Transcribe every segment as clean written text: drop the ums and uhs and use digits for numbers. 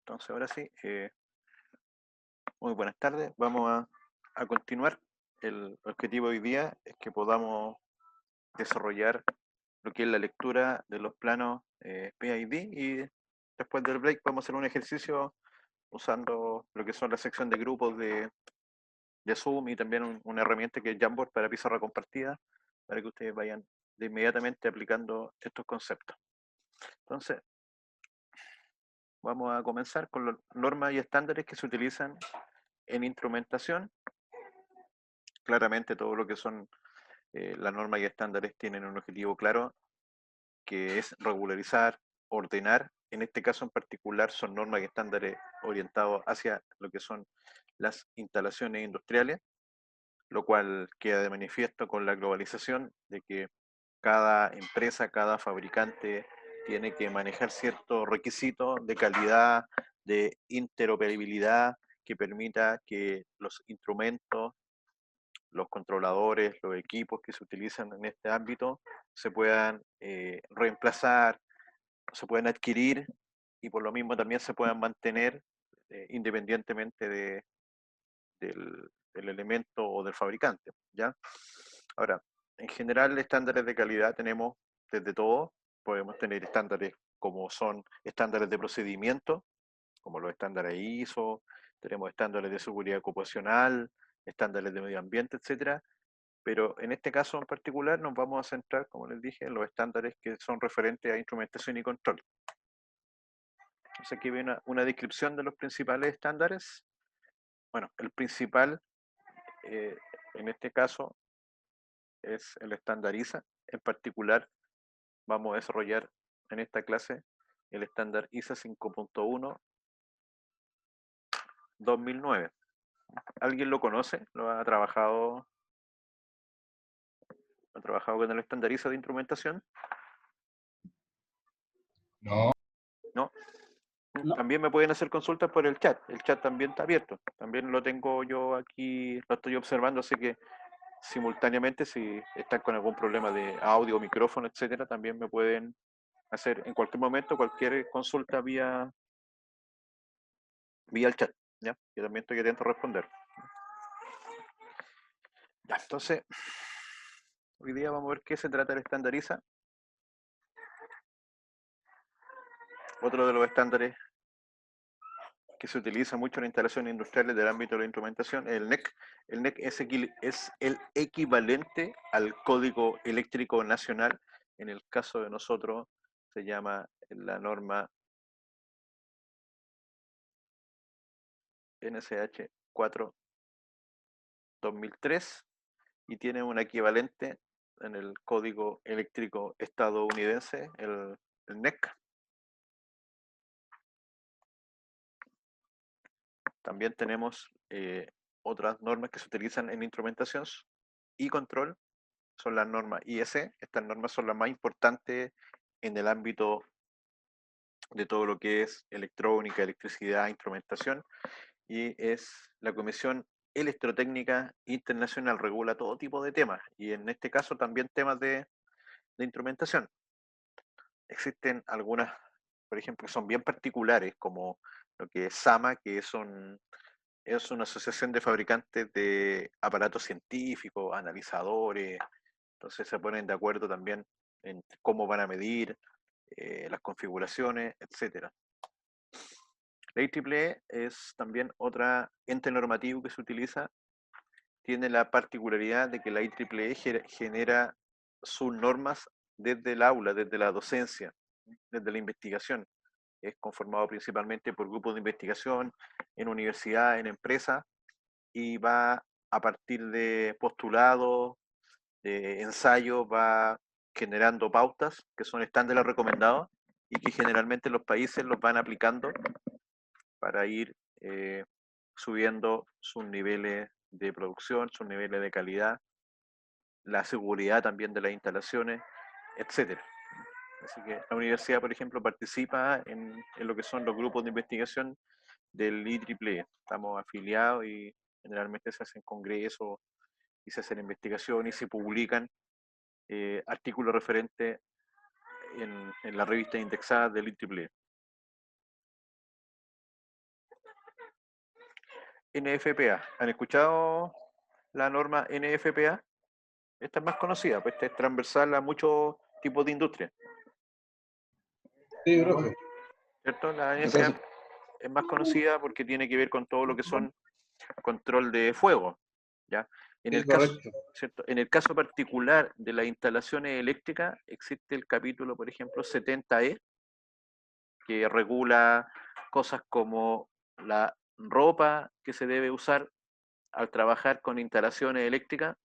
Entonces, ahora sí, muy buenas tardes. Vamos a continuar. El objetivo hoy día es que podamos desarrollar lo que es la lectura de los planos PID y después del break vamos a hacer un ejercicio usando lo que son la sección de grupos de Zoom y también una herramienta que es Jamboard para pizarra compartida para que ustedes vayan de inmediatamente aplicando estos conceptos. Entonces, vamos a comenzar con las normas y estándares que se utilizan en instrumentación. Claramente todo lo que son las normas y estándares tienen un objetivo claro, que es regularizar, ordenar. En este caso en particular son normas y estándares orientados hacia lo que son las instalaciones industriales, lo cual queda de manifiesto con la globalización de que cada empresa, cada fabricante tiene que manejar ciertos requisitos de calidad, de interoperabilidad, que permita que los instrumentos, los controladores, los equipos que se utilizan en este ámbito se puedan reemplazar, se puedan adquirir y por lo mismo también se puedan mantener independientemente del elemento o del fabricante, ¿ya? Ahora, en general, estándares de calidad tenemos desde todo, podemos tener estándares como son estándares de procedimiento, como los estándares ISO, tenemos estándares de seguridad ocupacional, estándares de medio ambiente, etcétera, pero en este caso en particular nos vamos a centrar, como les dije, en los estándares que son referentes a instrumentación y control. Entonces aquí viene una descripción de los principales estándares. Bueno, el principal eh, en este caso es el estándar ISA. En particular vamos a desarrollar en esta clase el estándar ISA 5.1 2009. ¿Alguien lo conoce? ¿Lo ha trabajado con el estándar ISA de instrumentación? No, ¿No? No, También me pueden hacer consultas por el chat también está abierto, también lo tengo yo aquí, lo estoy observando, así que simultáneamente si están con algún problema de audio, micrófono, etcétera, también me pueden hacer en cualquier momento cualquier consulta vía el chat, ¿ya? Yo también estoy atento a responder. Ya, entonces, hoy día vamos a ver qué se trata el estandariza. Otro de los estándares que se utiliza mucho en instalaciones industriales del ámbito de la instrumentación, el NEC. El NEC es el equivalente al Código Eléctrico Nacional. En el caso de nosotros se llama la norma NSH 4 2003 y tiene un equivalente en el Código Eléctrico estadounidense, el NEC. También tenemos otras normas que se utilizan en instrumentación y control, son las normas IS. Estas normas son las más importantes en el ámbito de todo lo que es electrónica, electricidad, instrumentación, y es la Comisión Electrotécnica Internacional, regula todo tipo de temas, y en este caso también temas de instrumentación. Existen algunas, por ejemplo, que son bien particulares, como lo que es SAMA, que es una asociación de fabricantes de aparatos científicos, analizadores, entonces se ponen de acuerdo también en cómo van a medir, las configuraciones, etcétera. La IEEE es también otra ente normativo que se utiliza, tiene la particularidad de que la IEEE genera sus normas desde el aula, desde la docencia, desde la investigación. Es conformado principalmente por grupos de investigación en universidades, en empresas, y va a partir de postulados, de ensayos, va generando pautas que son estándares recomendados y que generalmente los países los van aplicando para ir subiendo sus niveles de producción, sus niveles de calidad, la seguridad también de las instalaciones, etcétera. Así que la universidad, por ejemplo, participa en lo que son los grupos de investigación del IEEE. Estamos afiliados y generalmente se hacen congresos y se hacen investigaciones y se publican artículos referentes en la revista indexada del IEEE. NFPA. ¿Han escuchado la norma NFPA? Esta es más conocida, pues esta es transversal a muchos tipos de industria, Sí, profe. ¿cierto? La O sea, NFPA es más conocida porque tiene que ver con todo lo que son control de fuego, ¿ya? En sí, el caso, correcto. ¿cierto? En el caso particular de las instalaciones eléctricas, existe el capítulo, por ejemplo, 70E, que regula cosas como la ropa que se debe usar al trabajar con instalaciones eléctricas,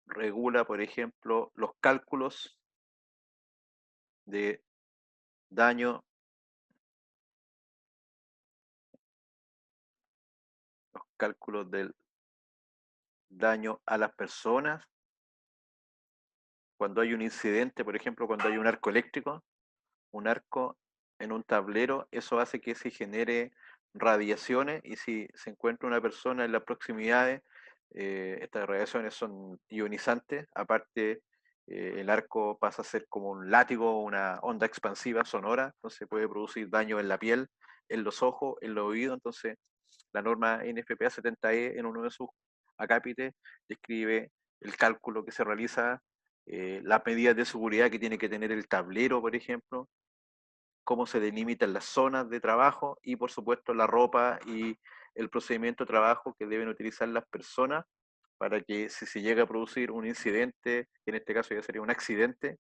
regula, por ejemplo, los cálculos de daño, los cálculos del daño a las personas, cuando hay un incidente, por ejemplo, cuando hay un arco eléctrico, un arco en un tablero, eso hace que se genere radiaciones y si se encuentra una persona en las proximidades, estas radiaciones son ionizantes, aparte el arco pasa a ser como un látigo, una onda expansiva sonora, entonces puede producir daño en la piel, en los ojos, en los oídos, entonces la norma NFPA 70E en uno de sus acápites describe el cálculo que se realiza, las medidas de seguridad que tiene que tener el tablero, por ejemplo, cómo se delimitan las zonas de trabajo y por supuesto la ropa y el procedimiento de trabajo que deben utilizar las personas para que si se llega a producir un incidente, que en este caso ya sería un accidente,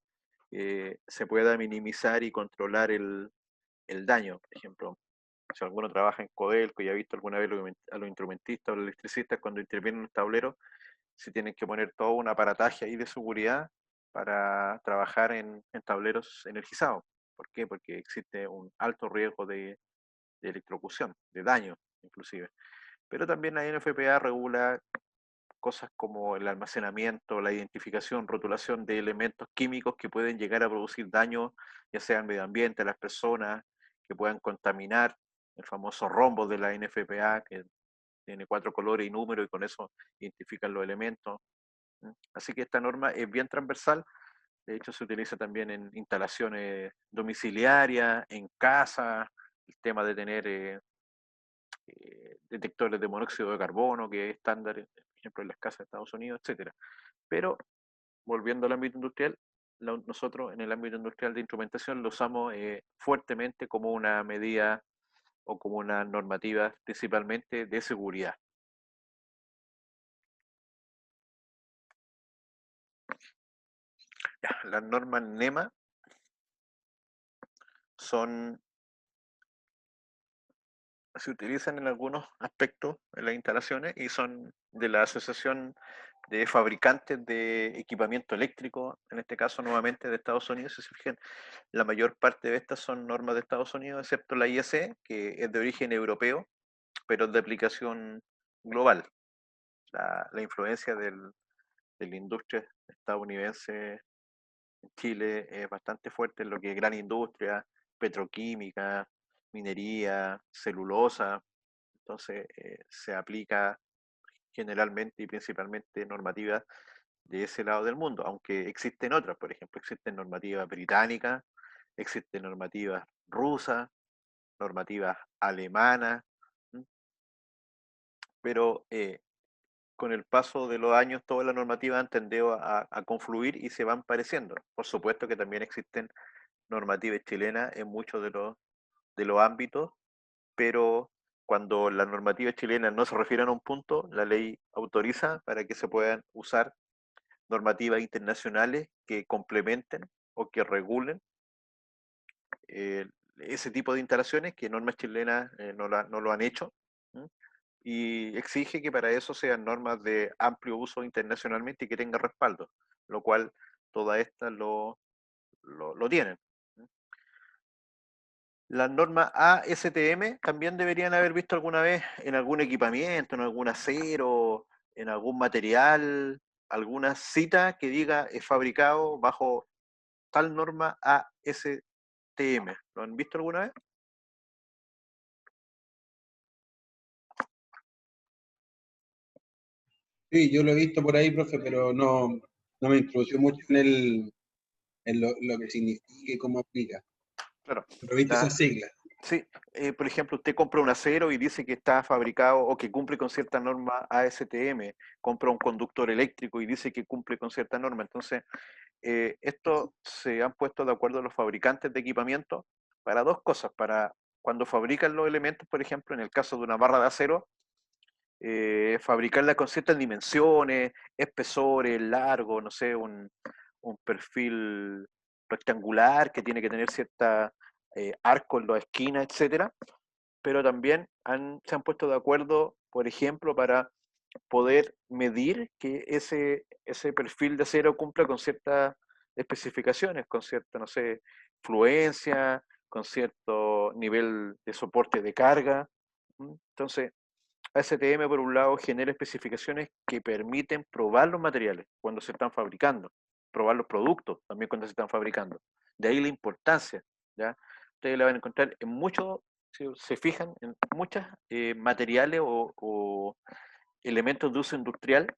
se pueda minimizar y controlar el daño. Por ejemplo, si alguno trabaja en Codelco y ha visto alguna vez a los instrumentistas o los electricistas cuando intervienen en los tableros, se tienen que poner todo un aparataje ahí de seguridad para trabajar en tableros energizados. ¿Por qué? Porque existe un alto riesgo de electrocución, de daño inclusive. Pero también la NFPA regula cosas como el almacenamiento, la identificación, rotulación de elementos químicos que pueden llegar a producir daño, ya sea al medio ambiente, a las personas, que puedan contaminar, el famoso rombo de la NFPA, que tiene 4 colores y números y con eso identifican los elementos. Así que esta norma es bien transversal, de hecho se utiliza también en instalaciones domiciliarias, en casa, el tema de tener detectores de monóxido de carbono, que es estándar, por ejemplo, en las casas de Estados Unidos, etcétera. Pero volviendo al ámbito industrial, nosotros en el ámbito industrial de instrumentación lo usamos fuertemente como una medida o como una normativa principalmente de seguridad. Ya, las normas NEMA son, se utilizan en algunos aspectos en las instalaciones y son de la Asociación de Fabricantes de Equipamiento Eléctrico, en este caso nuevamente de Estados Unidos. Si se fijan, la mayor parte de estas son normas de Estados Unidos, excepto la IEC, que es de origen europeo, pero es de aplicación global. La influencia de la industria estadounidense en Chile es bastante fuerte en lo que es gran industria, petroquímica, minería, celulosa. Entonces se aplica generalmente y principalmente normativas de ese lado del mundo, aunque existen otras, por ejemplo, existen normativas británicas, existen normativas rusas, normativas alemanas, pero con el paso de los años todas las normativas han tendido a confluir y se van pareciendo. Por supuesto que también existen normativas chilenas en muchos de los ámbitos, pero cuando las normativas chilenas no se refieren a un punto, la ley autoriza para que se puedan usar normativas internacionales que complementen o que regulen eh, ese tipo de instalaciones que normas chilenas no lo han hecho. ¿Mm? Y exige que para eso sean normas de amplio uso internacionalmente y que tengan respaldo, lo cual todas estas lo tienen. Las normas ASTM también deberían haber visto alguna vez en algún equipamiento, en algún acero, en algún material, alguna cita que diga es fabricado bajo tal norma ASTM. ¿Lo han visto alguna vez? Sí, yo lo he visto por ahí, profe, pero no me introdució mucho en lo que significa y cómo aplica. Claro. Pero he visto La, esas siglas. sí, por ejemplo, usted compra un acero y dice que está fabricado o que cumple con cierta norma ASTM, compra un conductor eléctrico y dice que cumple con cierta norma. Entonces, esto se han puesto de acuerdo los fabricantes de equipamiento para dos cosas, para cuando fabrican los elementos, por ejemplo, en el caso de una barra de acero, fabricarla con ciertas dimensiones, espesores, largo, no sé, un perfil rectangular que tiene que tener cierta arco en las esquinas, etcétera, pero también se han puesto de acuerdo, por ejemplo, para poder medir que ese perfil de acero cumpla con ciertas especificaciones, con cierta, no sé, fluencia, con cierto nivel de soporte de carga. Entonces, ASTM, por un lado, genera especificaciones que permiten probar los materiales cuando se están fabricando, probar los productos también cuando se están fabricando. De ahí la importancia, ¿ya? Ustedes la van a encontrar en muchos, si se fijan, en muchos materiales o elementos de uso industrial,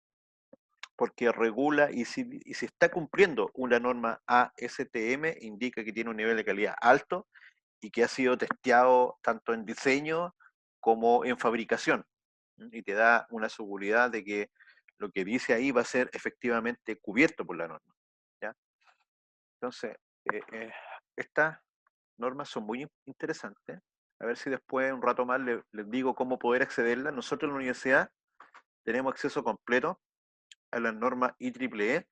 porque regula y si está cumpliendo una norma ASTM, indica que tiene un nivel de calidad alto y que ha sido testeado tanto en diseño como en fabricación. Y te da una seguridad de que lo que dice ahí va a ser efectivamente cubierto por la norma. ¿Ya? Entonces, estas normas son muy interesantes. A ver si después, un rato más, les digo cómo poder accederlas. Nosotros en la universidad tenemos acceso completo a las normas IEEE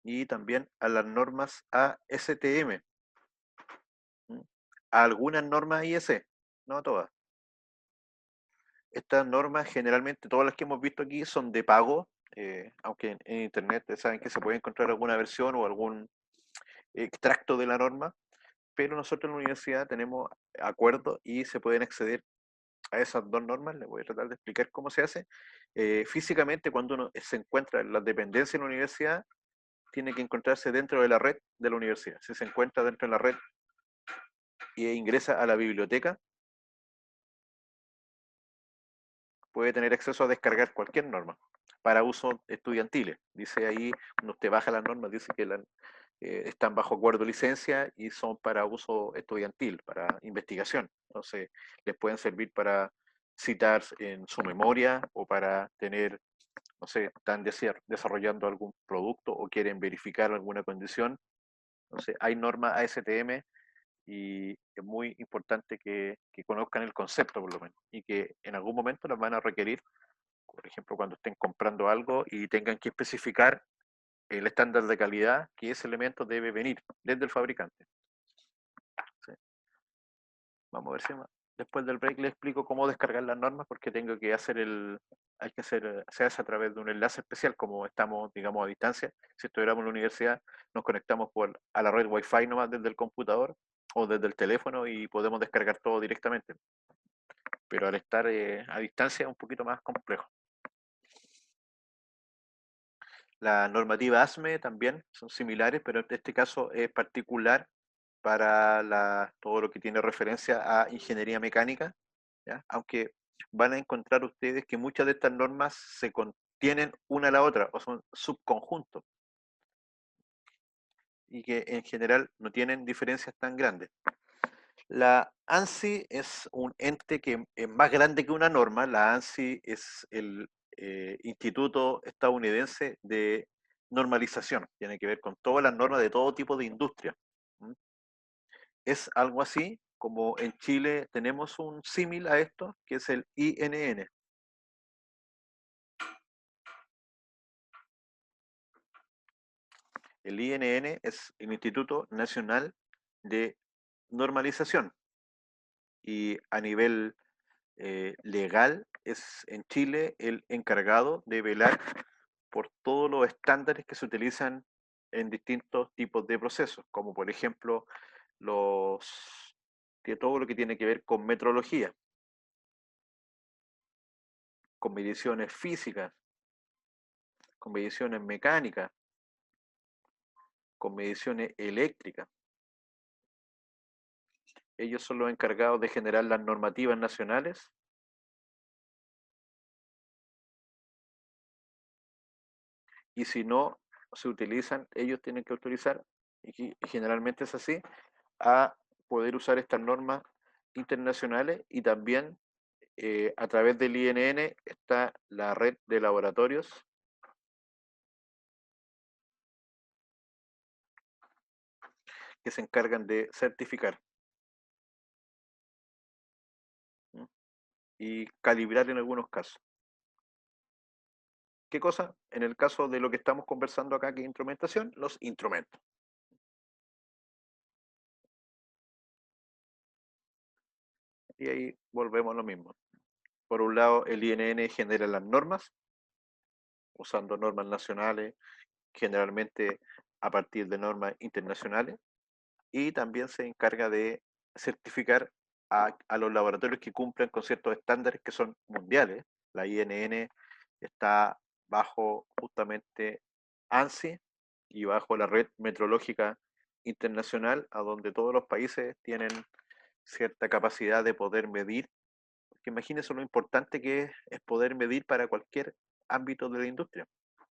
y también a las normas ASTM, a algunas normas IEC, no a todas. Estas normas, generalmente todas las que hemos visto aquí, son de pago, aunque en internet saben que se puede encontrar alguna versión o algún extracto de la norma, pero nosotros en la universidad tenemos acuerdos y se pueden acceder a esas dos normas. Les voy a tratar de explicar cómo se hace. Físicamente, cuando uno se encuentra en las dependencias en la universidad, tiene que encontrarse dentro de la red de la universidad. Si se encuentra dentro de la red e ingresa a la biblioteca, puede tener acceso a descargar cualquier norma para uso estudiantil. Dice ahí, cuando usted baja las normas, dice que están bajo acuerdo de licencia y son para uso estudiantil, para investigación. Entonces, les pueden servir para citar en su memoria o para tener, no sé, están desarrollando algún producto o quieren verificar alguna condición. Entonces, hay normas ASTM y es muy importante que conozcan el concepto por lo menos y que en algún momento las van a requerir, por ejemplo, cuando estén comprando algo y tengan que especificar el estándar de calidad que ese elemento debe venir desde el fabricante. ¿Sí? Vamos a ver si después del break les explico cómo descargar las normas porque tengo que hacer hay que hacer, se hace a través de un enlace especial como estamos, digamos, a distancia. Si estuviéramos en la universidad, nos conectamos a la red Wi-Fi nomás desde el computador o desde el teléfono y podemos descargar todo directamente. Pero al estar a distancia es un poquito más complejo. La normativa ASME también son similares, pero en este caso es particular para todo lo que tiene referencia a ingeniería mecánica, ¿ya? Aunque van a encontrar ustedes que muchas de estas normas se contienen una a la otra o son subconjuntos y que en general no tienen diferencias tan grandes. La ANSI es un ente que es más grande que una norma. La ANSI es el Instituto Estadounidense de Normalización. Tiene que ver con todas las normas de todo tipo de industria. ¿Mm? Es algo así como en Chile tenemos un símil a esto, que es el INN. El INN es el Instituto Nacional de Normalización y a nivel legal es en Chile el encargado de velar por todos los estándares que se utilizan en distintos tipos de procesos, como por ejemplo todo lo que tiene que ver con metrología, con mediciones físicas, con mediciones mecánicas, con mediciones eléctricas. Ellos son los encargados de generar las normativas nacionales y si no se utilizan, ellos tienen que autorizar, y generalmente es así, a poder usar estas normas internacionales y también a través del INN está la red de laboratorios que se encargan de certificar y calibrar en algunos casos. ¿Qué cosa? En el caso de lo que estamos conversando acá, que es instrumentación, los instrumentos. Y ahí volvemos a lo mismo. Por un lado, el INN genera las normas, usando normas nacionales, generalmente a partir de normas internacionales, y también se encarga de certificar a los laboratorios que cumplen con ciertos estándares que son mundiales. La INN está bajo justamente ANSI y bajo la red metrológica internacional, a donde todos los países tienen cierta capacidad de poder medir, porque imagínense lo importante que es poder medir para cualquier ámbito de la industria,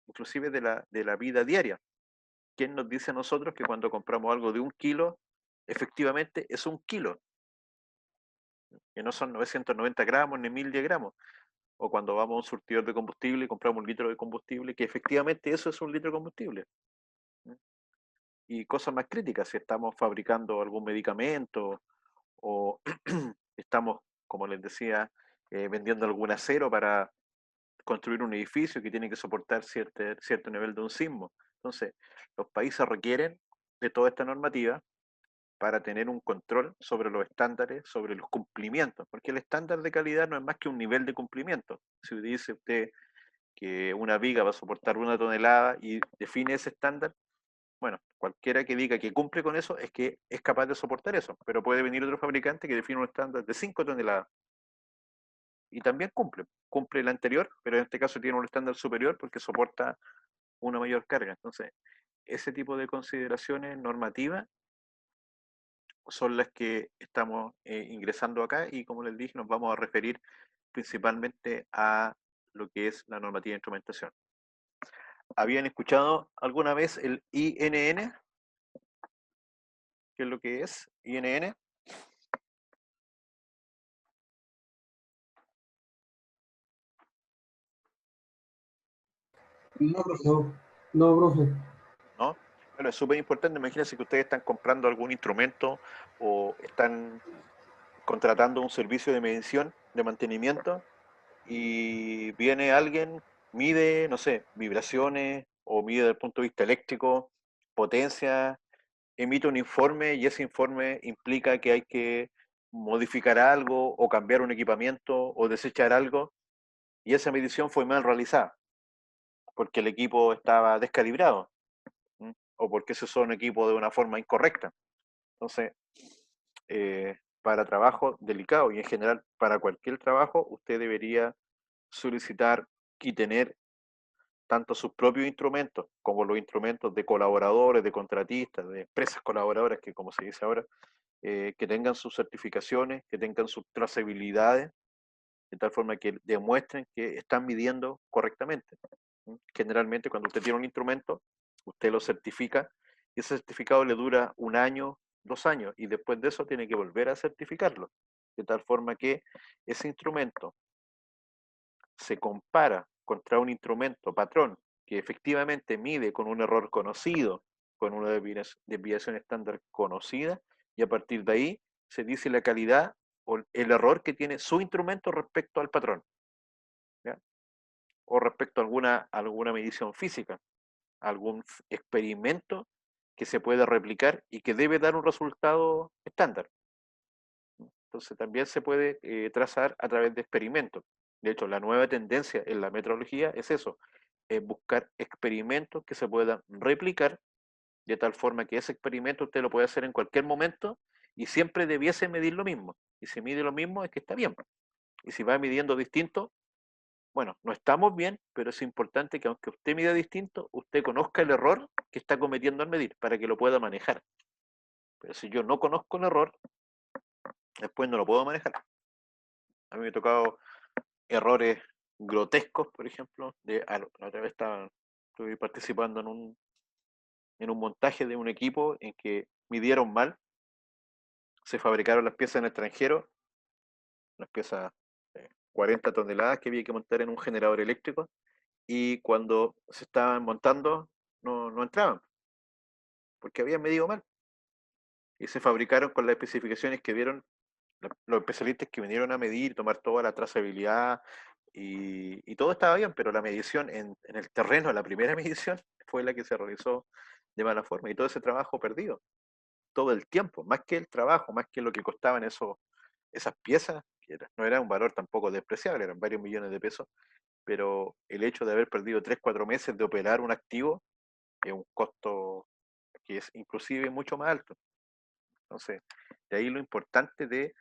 inclusive de la vida diaria. ¿Quién nos dice a nosotros que cuando compramos algo de 1 kilo, efectivamente es 1 kilo? Que no son 990 gramos ni 1010 gramos. O cuando vamos a un surtidor de combustible y compramos 1 litro de combustible, que efectivamente eso es 1 litro de combustible. Y cosas más críticas, si estamos fabricando algún medicamento o estamos, como les decía, vendiendo algún acero para construir un edificio que tiene que soportar cierto nivel de un sismo. Entonces, los países requieren de toda esta normativa para tener un control sobre los estándares, sobre los cumplimientos, porque el estándar de calidad no es más que un nivel de cumplimiento. Si dice usted que una viga va a soportar 1 tonelada y define ese estándar, bueno, cualquiera que diga que cumple con eso es que es capaz de soportar eso, pero puede venir otro fabricante que define un estándar de 5 toneladas y también cumple el anterior, pero en este caso tiene un estándar superior porque soporta una mayor carga. Entonces, ese tipo de consideraciones normativas son las que estamos ingresando acá y como les dije, nos vamos a referir principalmente a lo que es la normativa de instrumentación. ¿Habían escuchado alguna vez el INN? ¿Qué es lo que es INN? No, profe. No, profe. ¿No? Bueno, es súper importante. Imagínense que ustedes están comprando algún instrumento o están contratando un servicio de medición, de mantenimiento, y viene alguien, mide, no sé, vibraciones o mide desde el punto de vista eléctrico, potencia, emite un informe y ese informe implica que hay que modificar algo o cambiar un equipamiento o desechar algo y esa medición fue mal realizada porque el equipo estaba descalibrado, ¿m? O porque se usó un equipo de una forma incorrecta. Entonces, para trabajo delicado y en general para cualquier trabajo, usted debería solicitar y tener tanto sus propios instrumentos como los instrumentos de colaboradores, de contratistas, de empresas colaboradoras, que como se dice ahora, que tengan sus certificaciones, que tengan sus trazabilidades, de tal forma que demuestren que están midiendo correctamente. Generalmente cuando usted tiene un instrumento, usted lo certifica y ese certificado le dura 1 año, 2 años y después de eso tiene que volver a certificarlo. De tal forma que ese instrumento se compara contra un instrumento patrón que efectivamente mide con un error conocido, con una desviación estándar conocida, y a partir de ahí se dice la calidad o el error que tiene su instrumento respecto al patrón, ¿ya? O respecto a alguna medición física, algún experimento que se pueda replicar y que debe dar un resultado estándar. Entonces también se puede trazar a través de experimentos. De hecho, la nueva tendencia en la metrología es eso, es buscar experimentos que se puedan replicar de tal forma que ese experimento usted lo puede hacer en cualquier momento y siempre debiese medir lo mismo. Y si mide lo mismo es que está bien. Y si va midiendo distinto, bueno, no estamos bien, pero es importante que aunque usted mida distinto, usted conozca el error que está cometiendo al medir para que lo pueda manejar. Pero si yo no conozco el error, después no lo puedo manejar. A mí me ha tocado errores grotescos, por ejemplo. La otra vez estuve participando en un montaje de un equipo en que midieron mal, se fabricaron las piezas en el extranjero, las piezas 40 toneladas que había que montar en un generador eléctrico, y cuando se estaban montando no entraban, porque habían medido mal, y se fabricaron con las especificaciones que vieron los especialistas que vinieron a medir, tomar toda la trazabilidad, y todo estaba bien, pero la medición en el terreno, la primera medición, fue la que se realizó de mala forma, y todo ese trabajo perdido, todo el tiempo, más que el trabajo, más que lo que costaban esas piezas, que no era un valor tampoco despreciable, eran varios millones de pesos, pero el hecho de haber perdido 3 4 meses de operar un activo es un costo que es inclusive mucho más alto. Entonces, de ahí lo importante de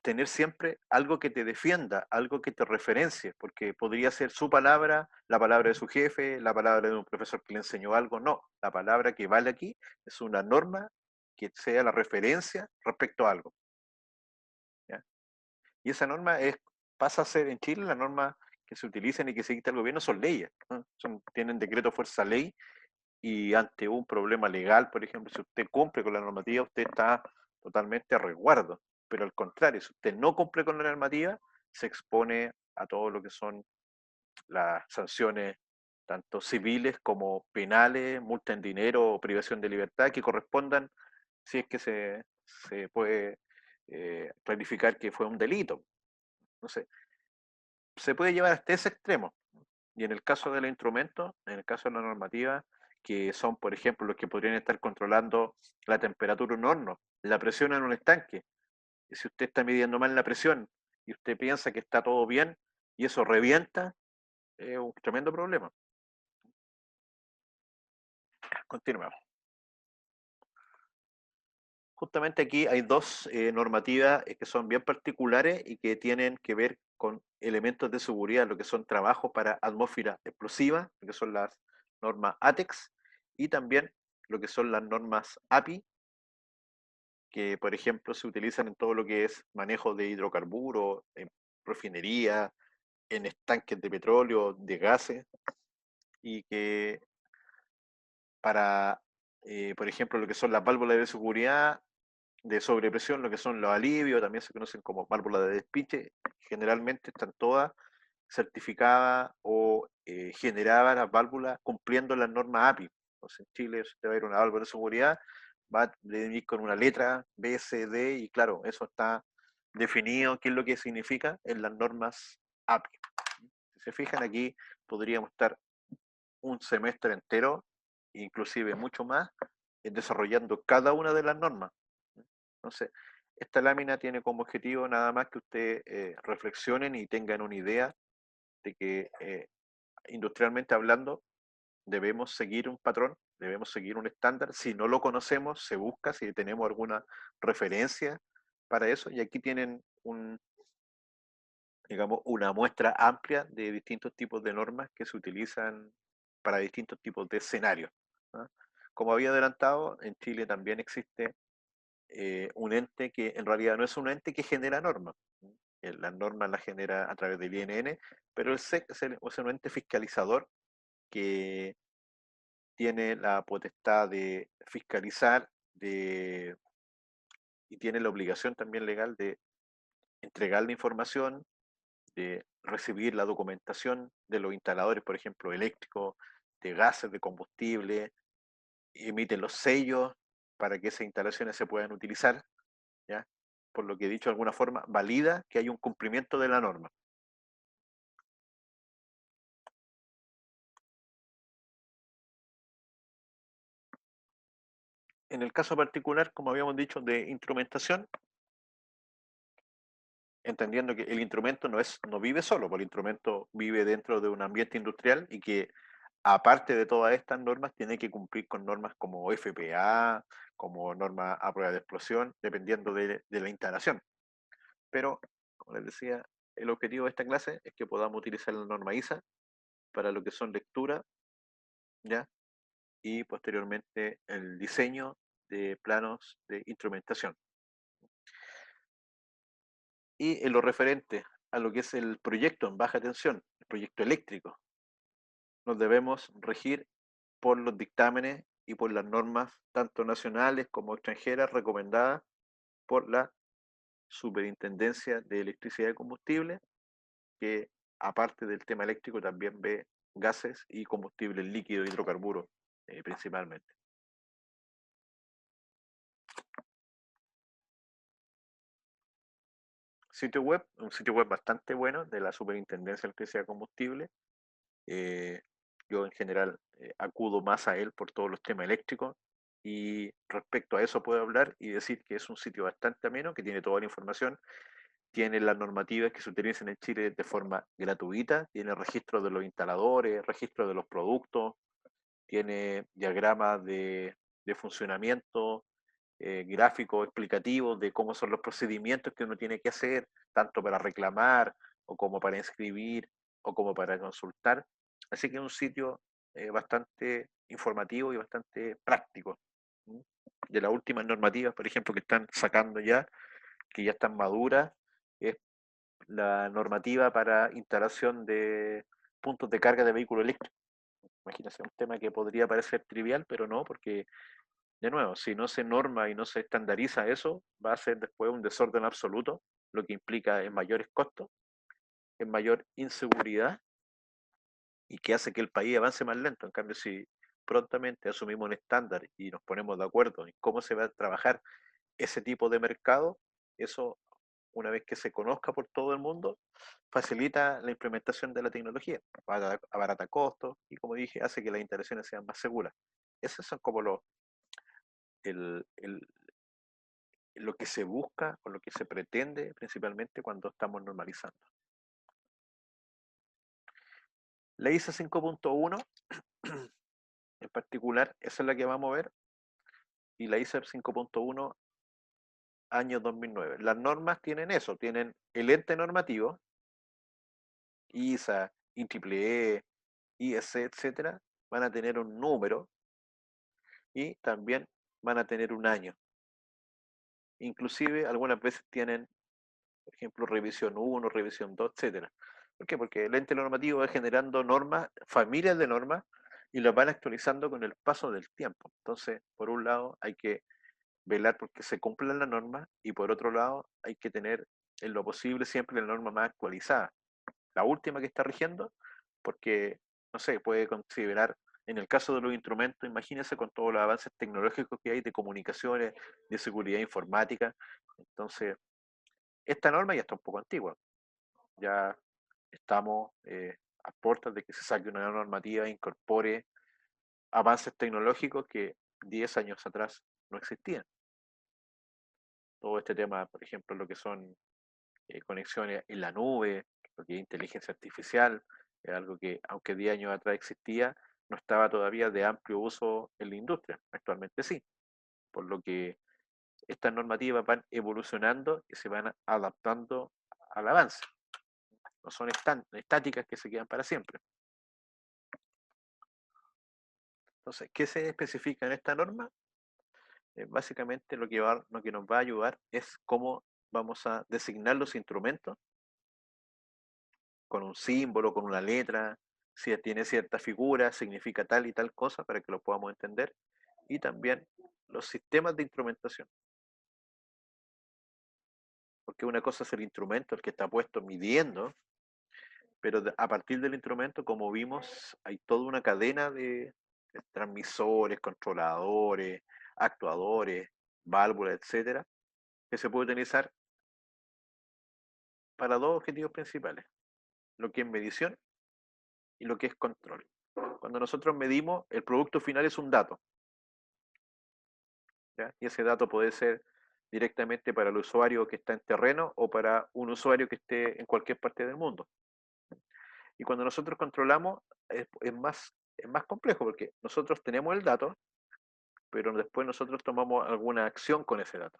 tener siempre algo que te defienda, algo que te referencie, porque podría ser su palabra, la palabra de su jefe, la palabra de un profesor que le enseñó algo. No, la palabra que vale aquí es una norma que sea la referencia respecto a algo, ¿ya? Y esa norma pasa a ser en Chile la norma que se utilizan y que se dicta el gobierno son leyes, ¿no? Tienen decreto fuerza ley, y ante un problema legal, por ejemplo, si usted cumple con la normativa, usted está totalmente a resguardo. Pero al contrario, si usted no cumple con la normativa, se expone a todo lo que son las sanciones, tanto civiles como penales, multa en dinero o privación de libertad, que correspondan si es que se puede clarificar que fue un delito. Entonces, se puede llevar hasta ese extremo. Y en el caso de los instrumentos, en el caso de la normativa, que son, por ejemplo, los que podrían estar controlando la temperatura de un horno, la presión en un estanque. Y si usted está midiendo mal la presión y usted piensa que está todo bien y eso revienta, es un tremendo problema. Continuemos. Justamente aquí hay dos normativas que son bien particulares y que tienen que ver con elementos de seguridad, lo que son trabajos para atmósfera explosiva, lo que son las normas ATEX, y también lo que son las normas API, que por ejemplo se utilizan en todo lo que es manejo de hidrocarburos, en refinería, en estanques de petróleo, de gases, y que para, por ejemplo, lo que son las válvulas de seguridad de sobrepresión, lo que son los alivios, también se conocen como válvulas de despiche, generalmente están todas certificadas o generadas las válvulas cumpliendo las normas API. Entonces en Chile, si usted va a ir a una válvula de seguridad, va a venir con una letra B, C, D, y claro, eso está definido qué es lo que significa en las normas API. Si se fijan aquí, podríamos estar un semestre entero, inclusive mucho más, desarrollando cada una de las normas. Entonces, esta lámina tiene como objetivo nada más que ustedes reflexionen y tengan una idea de que industrialmente hablando debemos seguir un patrón, debemos seguir un estándar. Si no lo conocemos, se busca, si tenemos alguna referencia para eso. Y aquí tienen digamos, una muestra amplia de distintos tipos de normas que se utilizan para distintos tipos de escenarios, ¿no? Como había adelantado, en Chile también existe un ente que en realidad no es un ente que genera normas. Las normas las genera a través del INN, pero el SEC es un ente fiscalizador que tiene la potestad de fiscalizar y tiene la obligación también legal de entregar la información, de recibir la documentación de los instaladores, por ejemplo, eléctricos, de gases, de combustible, emiten los sellos para que esas instalaciones se puedan utilizar, ¿ya? Por lo que he dicho de alguna forma, valida que hay un cumplimiento de la norma. En el caso particular, como habíamos dicho, de instrumentación, entendiendo que el instrumento no vive solo, porque el instrumento vive dentro de un ambiente industrial y que aparte de todas estas normas tiene que cumplir con normas como FPA, como norma a prueba de explosión, dependiendo de la instalación. Pero, como les decía, el objetivo de esta clase es que podamos utilizar la norma ISA para lo que son lectura, ¿ya? Y posteriormente el diseño de planos de instrumentación. Y en lo referente a lo que es el proyecto en baja tensión, el proyecto eléctrico, nos debemos regir por los dictámenes y por las normas tanto nacionales como extranjeras recomendadas por la Superintendencia de Electricidad y Combustible, que aparte del tema eléctrico también ve gases y combustibles líquidos, hidrocarburos principalmente. Sitio web, un sitio web bastante bueno de la Superintendencia de Electricidad y Combustible. Yo en general acudo más a él por todos los temas eléctricos y respecto a eso puedo hablar y decir que es un sitio bastante ameno, que tiene toda la información, tiene las normativas que se utilizan en Chile de forma gratuita, tiene registro de los instaladores, registro de los productos, tiene diagramas de funcionamiento, gráficos explicativos de cómo son los procedimientos que uno tiene que hacer, tanto para reclamar o como para inscribir o como para consultar. Así que es un sitio bastante informativo y bastante práctico. De las últimas normativas, por ejemplo, que están sacando ya, que ya están maduras, es la normativa para instalación de puntos de carga de vehículos eléctricos. Imagínense, un tema que podría parecer trivial, pero no, porque de nuevo, si no se norma y no se estandariza eso, va a ser después un desorden absoluto, lo que implica en mayores costos, en mayor inseguridad y que hace que el país avance más lento. En cambio, si prontamente asumimos un estándar y nos ponemos de acuerdo en cómo se va a trabajar ese tipo de mercado, eso, una vez que se conozca por todo el mundo, facilita la implementación de la tecnología, abarata costos y, como dije, hace que las instalaciones sean más seguras. Esos son como el, el, lo que se busca o lo que se pretende principalmente cuando estamos normalizando. La ISA 5.1 en particular, esa es la que vamos a ver, y la ISA 5.1 año 2009. Las normas tienen eso, tienen el ente normativo, ISA, IEEE, IEC, etcétera, van a tener un número y también van a tener un año. Inclusive algunas veces tienen, por ejemplo, revisión 1, revisión 2, etcétera. ¿Por qué? Porque el ente normativo va generando normas, familias de normas, y las van actualizando con el paso del tiempo. Entonces, por un lado, hay que velar porque se cumplan las normas y por otro lado, hay que tener en lo posible siempre la norma más actualizada. La última que está rigiendo, porque, no sé, puede considerar, en el caso de los instrumentos, imagínense con todos los avances tecnológicos que hay de comunicaciones, de seguridad informática. Entonces, esta norma ya está un poco antigua. Ya estamos a puertas de que se saque una normativa e incorpore avances tecnológicos que 10 años atrás no existían. Todo este tema, por ejemplo, lo que son conexiones en la nube, lo que es inteligencia artificial, es algo que, aunque 10 años atrás existía, no estaba todavía de amplio uso en la industria. Actualmente sí, por lo que estas normativas van evolucionando y se van adaptando al avance. No son estáticas que se quedan para siempre. Entonces, ¿qué se especifica en esta norma? Básicamente lo que nos va a ayudar es cómo vamos a designar los instrumentos con un símbolo, con una letra, si tiene cierta figura, significa tal y tal cosa para que lo podamos entender, y también los sistemas de instrumentación, porque una cosa es el instrumento, el que está puesto midiendo, pero a partir del instrumento, como vimos, hay toda una cadena de transmisores, controladores, actuadores, válvulas, etcétera, que se puede utilizar para dos objetivos principales, lo que es medición y lo que es control. Cuando nosotros medimos, el producto final es un dato, ¿ya? Y ese dato puede ser directamente para el usuario que está en terreno o para un usuario que esté en cualquier parte del mundo. Y cuando nosotros controlamos, es más complejo porque nosotros tenemos el dato, pero después nosotros tomamos alguna acción con ese dato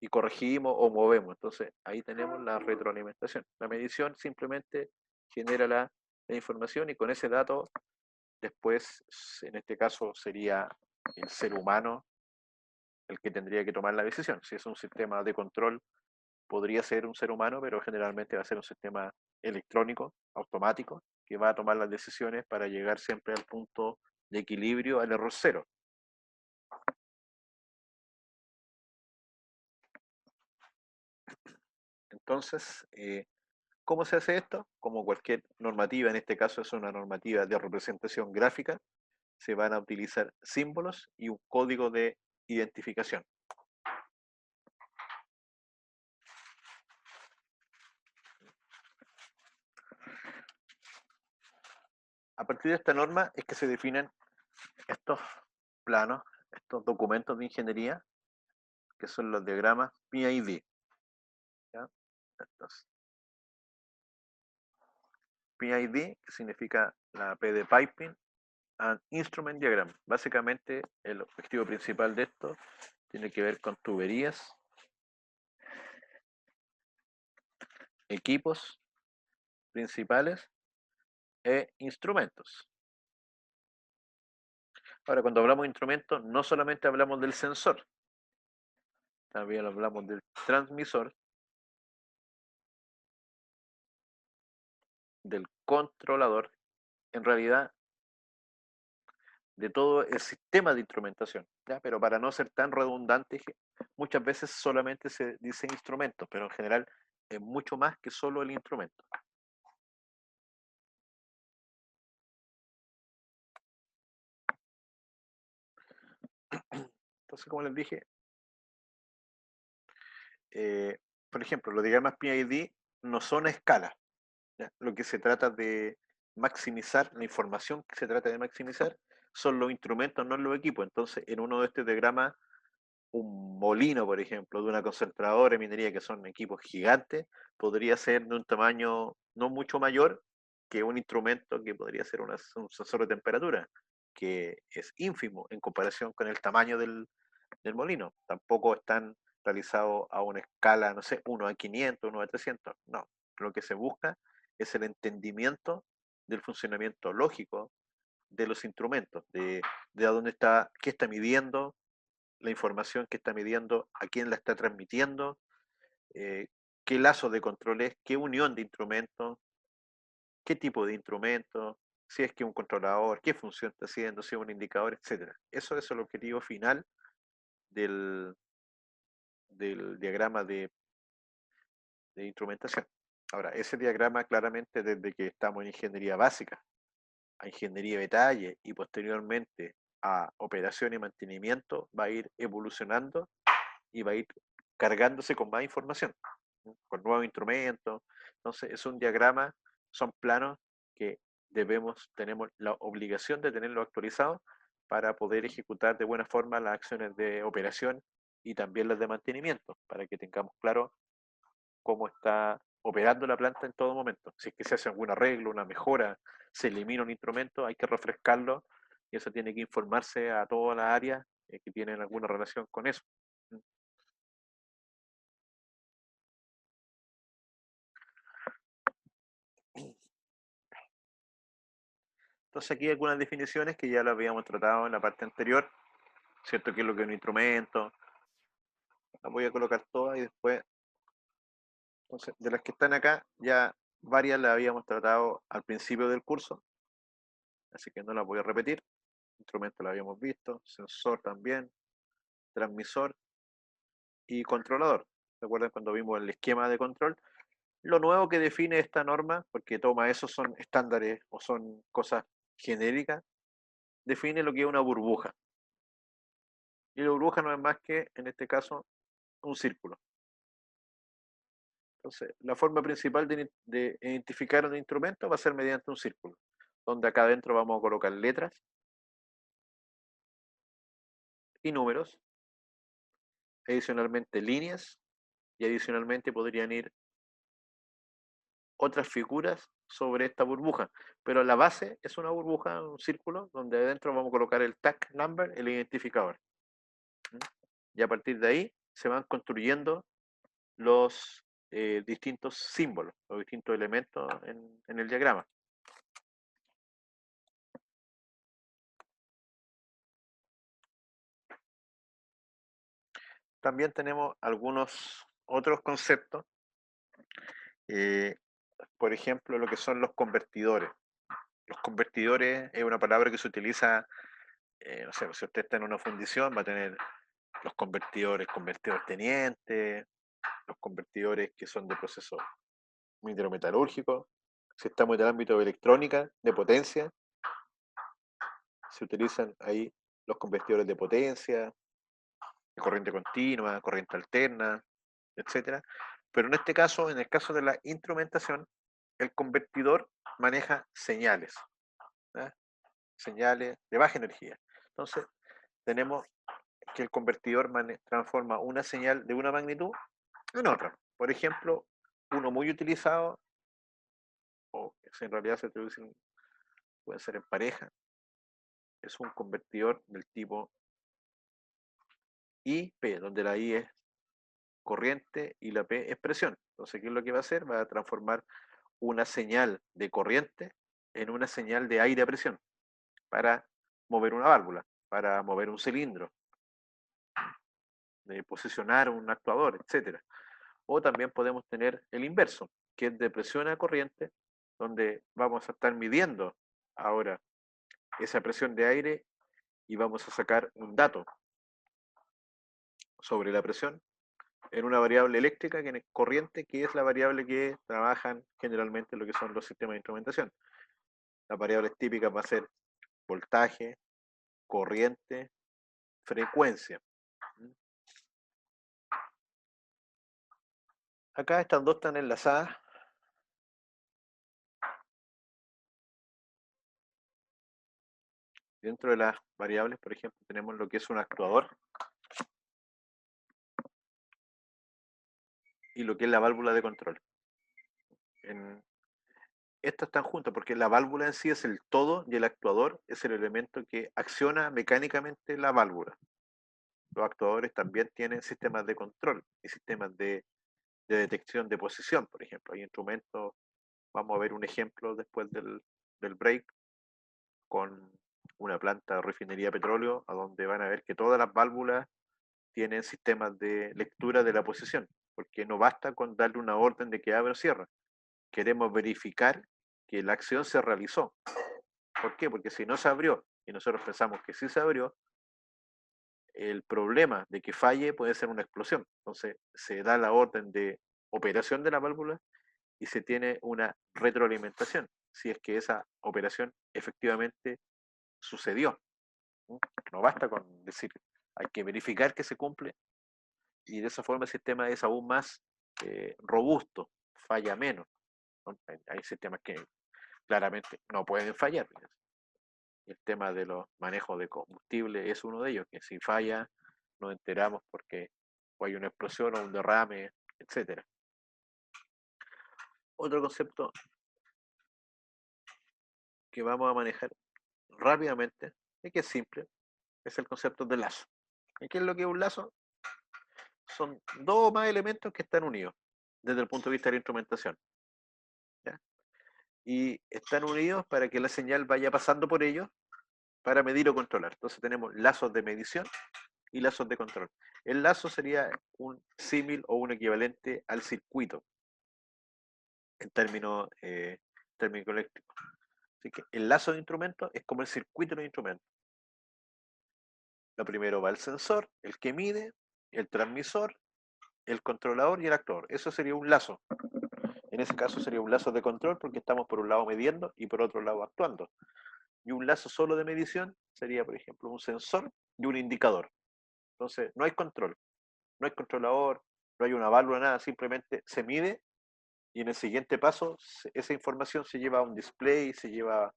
y corregimos o movemos. Entonces ahí tenemos la retroalimentación. La medición simplemente genera la información y con ese dato después, en este caso, sería el ser humano el que tendría que tomar la decisión. Si es un sistema de control, podría ser un ser humano, pero generalmente va a ser un sistema electrónico, automático, que va a tomar las decisiones para llegar siempre al punto de equilibrio, al error cero. Entonces, ¿cómo se hace esto? Como cualquier normativa, en este caso es una normativa de representación gráfica, se van a utilizar símbolos y un código de identificación. A partir de esta norma es que se definen estos planos, estos documentos de ingeniería, que son los diagramas PID. ¿Ya? Entonces, PID, que significa la P de Piping, and Instrument Diagram. Básicamente, el objetivo principal de esto tiene que ver con tuberías, equipos principales e instrumentos. Ahora, cuando hablamos de instrumentos, no solamente hablamos del sensor, también hablamos del transmisor, del controlador, en realidad de todo el sistema de instrumentación. ¿Ya? Pero para no ser tan redundante, muchas veces solamente se dice instrumento, pero en general es mucho más que solo el instrumento. Entonces, como les dije, por ejemplo, los diagramas PID no son a escala. ¿Ya? Lo que se trata de maximizar, la información que se trata de maximizar, son los instrumentos, no los equipos. Entonces, en uno de estos diagramas, un molino, por ejemplo, de una concentradora de minería, que son equipos gigantes, podría ser de un tamaño no mucho mayor que un instrumento que podría ser un sensor de temperatura, que es ínfimo en comparación con el tamaño del molino. Tampoco están realizados a una escala, no sé, 1 a 500, 1 a 300. No, lo que se busca es el entendimiento del funcionamiento lógico de los instrumentos, de a dónde está, qué está midiendo, la información que está midiendo, a quién la está transmitiendo, qué lazo de control es, qué unión de instrumentos, qué tipo de instrumento, si es que un controlador, qué función está haciendo, si es un indicador, etcétera. Eso es el objetivo final del, del diagrama de instrumentación. Ahora, ese diagrama claramente desde que estamos en ingeniería básica a ingeniería de detalle y posteriormente a operación y mantenimiento va a ir evolucionando y va a ir cargándose con más información, con nuevos instrumentos. Entonces, es un diagrama, son planos que tenemos la obligación de tenerlo actualizado para poder ejecutar de buena forma las acciones de operación y también las de mantenimiento, para que tengamos claro cómo está operando la planta en todo momento. Si es que se hace algún arreglo, una mejora, se elimina un instrumento, hay que refrescarlo y eso tiene que informarse a todas las áreas que tienen alguna relación con eso. Entonces aquí hay algunas definiciones que ya las habíamos tratado en la parte anterior, ¿cierto? ¿Qué es lo que es un instrumento? Las voy a colocar todas y después, entonces, de las que están acá, ya varias las habíamos tratado al principio del curso, así que no las voy a repetir. Instrumento lo habíamos visto, sensor también, transmisor y controlador. ¿Recuerdan cuando vimos el esquema de control? Lo nuevo que define esta norma, porque toma esos son estándares o son cosas genéricas, define lo que es una burbuja. Y la burbuja no es más que, en este caso, un círculo. Entonces, la forma principal de identificar un instrumento va a ser mediante un círculo, donde acá adentro vamos a colocar letras y números, adicionalmente líneas, y adicionalmente podrían ir otras figuras sobre esta burbuja. Pero la base es una burbuja, un círculo, donde adentro vamos a colocar el tag number, el identificador. Y a partir de ahí se van construyendo los distintos símbolos, los distintos elementos en el diagrama. También tenemos algunos otros conceptos, eh, por ejemplo, lo que son los convertidores. Los convertidores es una palabra que se utiliza, no sé, si usted está en una fundición, va a tener los convertidores tenientes, los convertidores que son de proceso minerometalúrgico. Si estamos en el ámbito de electrónica, de potencia, se utilizan ahí los convertidores de potencia, de corriente continua, corriente alterna, etcétera. Pero en este caso, en el caso de la instrumentación, el convertidor maneja señales, ¿eh? Señales de baja energía. Entonces, tenemos que el convertidor transforma una señal de una magnitud en otra. Por ejemplo, uno muy utilizado, o en realidad se utilizan, puede ser en pareja, es un convertidor del tipo IP, donde la I es corriente y la P es presión. Entonces, ¿qué es lo que va a hacer? Va a transformar una señal de corriente en una señal de aire a presión para mover una válvula, para mover un cilindro, de posicionar un actuador, etcétera. O también podemos tener el inverso, que es de presión a corriente, donde vamos a estar midiendo ahora esa presión de aire y vamos a sacar un dato sobre la presión en una variable eléctrica que es corriente, que es la variable que trabajan generalmente lo que son los sistemas de instrumentación. Las variables típicas va a ser voltaje, corriente, frecuencia. Acá estas dos están enlazadas. Dentro de las variables, por ejemplo, tenemos lo que es un actuador y lo que es la válvula de control. Estas están juntas porque la válvula en sí es el todo y el actuador es el elemento que acciona mecánicamente la válvula. Los actuadores también tienen sistemas de control y sistemas de detección de posición, por ejemplo. Hay instrumentos, vamos a ver un ejemplo después del break, con una planta de refinería de petróleo, a donde van a ver que todas las válvulas tienen sistemas de lectura de la posición, porque no basta con darle una orden de que abra o cierra. Queremos verificar que la acción se realizó. ¿Por qué? Porque si no se abrió y nosotros pensamos que sí se abrió, el problema de que falle puede ser una explosión. Entonces se da la orden de operación de la válvula y se tiene una retroalimentación, si es que esa operación efectivamente sucedió. No basta con decir, hay que verificar que se cumple y de esa forma el sistema es aún más robusto, falla menos. Hay sistemas que claramente no pueden fallar. El tema de los manejos de combustible es uno de ellos, que si falla nos enteramos porque o hay una explosión o un derrame, etcétera. Otro concepto que vamos a manejar rápidamente, y que es simple, es el concepto de lazo. ¿Y qué es lo que es un lazo? Son dos o más elementos que están unidos desde el punto de vista de la instrumentación, ¿ya? Y están unidos para que la señal vaya pasando por ellos para medir o controlar. Entonces tenemos lazos de medición y lazos de control. El lazo sería un símil o un equivalente al circuito en términos eléctricos. Así que el lazo de instrumentos es como el circuito de instrumentos. Lo primero va el sensor, el que mide, el transmisor, el controlador y el actuador. Eso sería un lazo. En ese caso sería un lazo de control porque estamos por un lado midiendo y por otro lado actuando. Y un lazo solo de medición sería, por ejemplo, un sensor y un indicador. Entonces, no hay control, no hay controlador, no hay una válvula, nada, simplemente se mide y en el siguiente paso esa información se lleva a un display, se lleva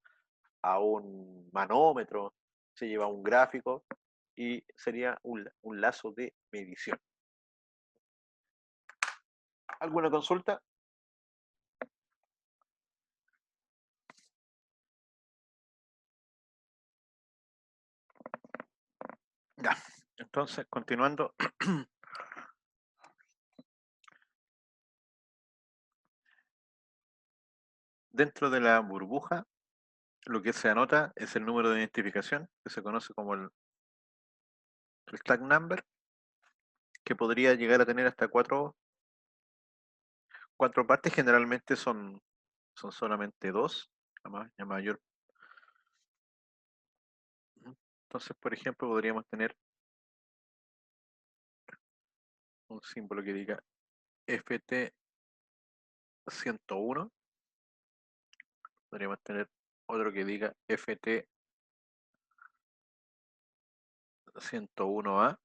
a un manómetro, se lleva a un gráfico y sería un lazo de medición. ¿Alguna consulta? Ya, entonces, continuando. Dentro de la burbuja, lo que se anota es el número de identificación, que se conoce como el tag number, que podría llegar a tener hasta cuatro partes, generalmente son solamente dos, la mayor. Entonces, por ejemplo, podríamos tener un símbolo que diga ft 101. Podríamos tener otro que diga ft 101a.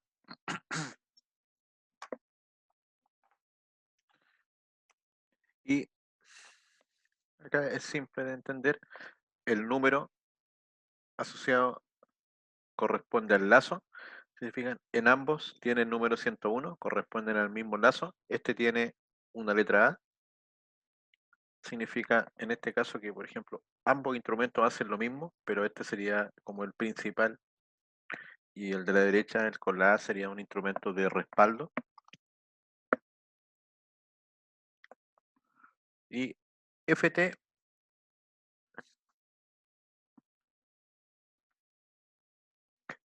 Y acá es simple de entender, el número asociado corresponde al lazo. Si se fijan, en ambos tiene el número 101, corresponden al mismo lazo. Este tiene una letra A, significa en este caso que, por ejemplo, ambos instrumentos hacen lo mismo, pero este sería como el principal y el de la derecha, el con la A, sería un instrumento de respaldo. Y FT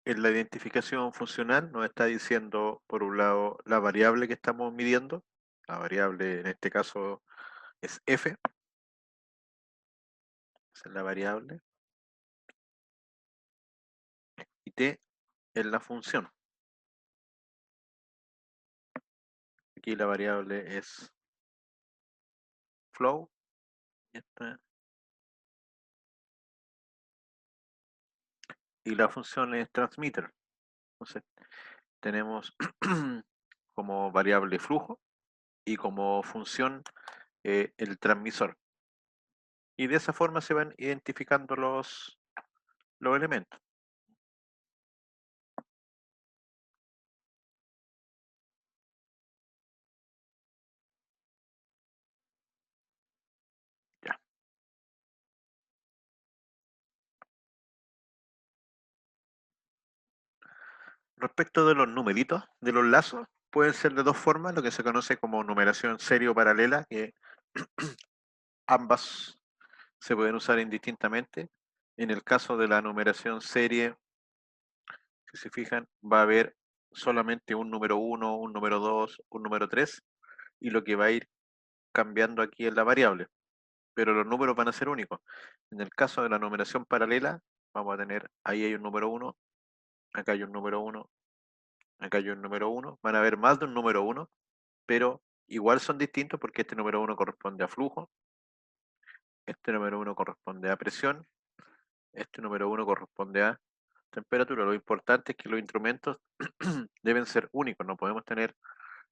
en la identificación funcional nos está diciendo, por un lado, la variable que estamos midiendo. La variable en este caso es F, esa es la variable, y T es la función. Aquí la variable es flow, y la función es transmitter. Entonces tenemos como variable flujo y como función el transmisor. Y de esa forma se van identificando los elementos. Ya. Respecto de los numeritos, de los lazos, pueden ser de dos formas, lo que se conoce como numeración serie o paralela, que ambas se pueden usar indistintamente. En el caso de la numeración serie, si se fijan, va a haber solamente un número 1, un número 2, un número 3, y lo que va a ir cambiando aquí es la variable, pero los números van a ser únicos. En el caso de la numeración paralela, vamos a tener, ahí hay un número 1, acá hay un número 1, acá hay un número 1, van a haber más de un número 1, pero igual son distintos porque este número 1 corresponde a flujo, este número 1 corresponde a presión, este número 1 corresponde a temperatura. Lo importante es que los instrumentos deben ser únicos, no podemos tener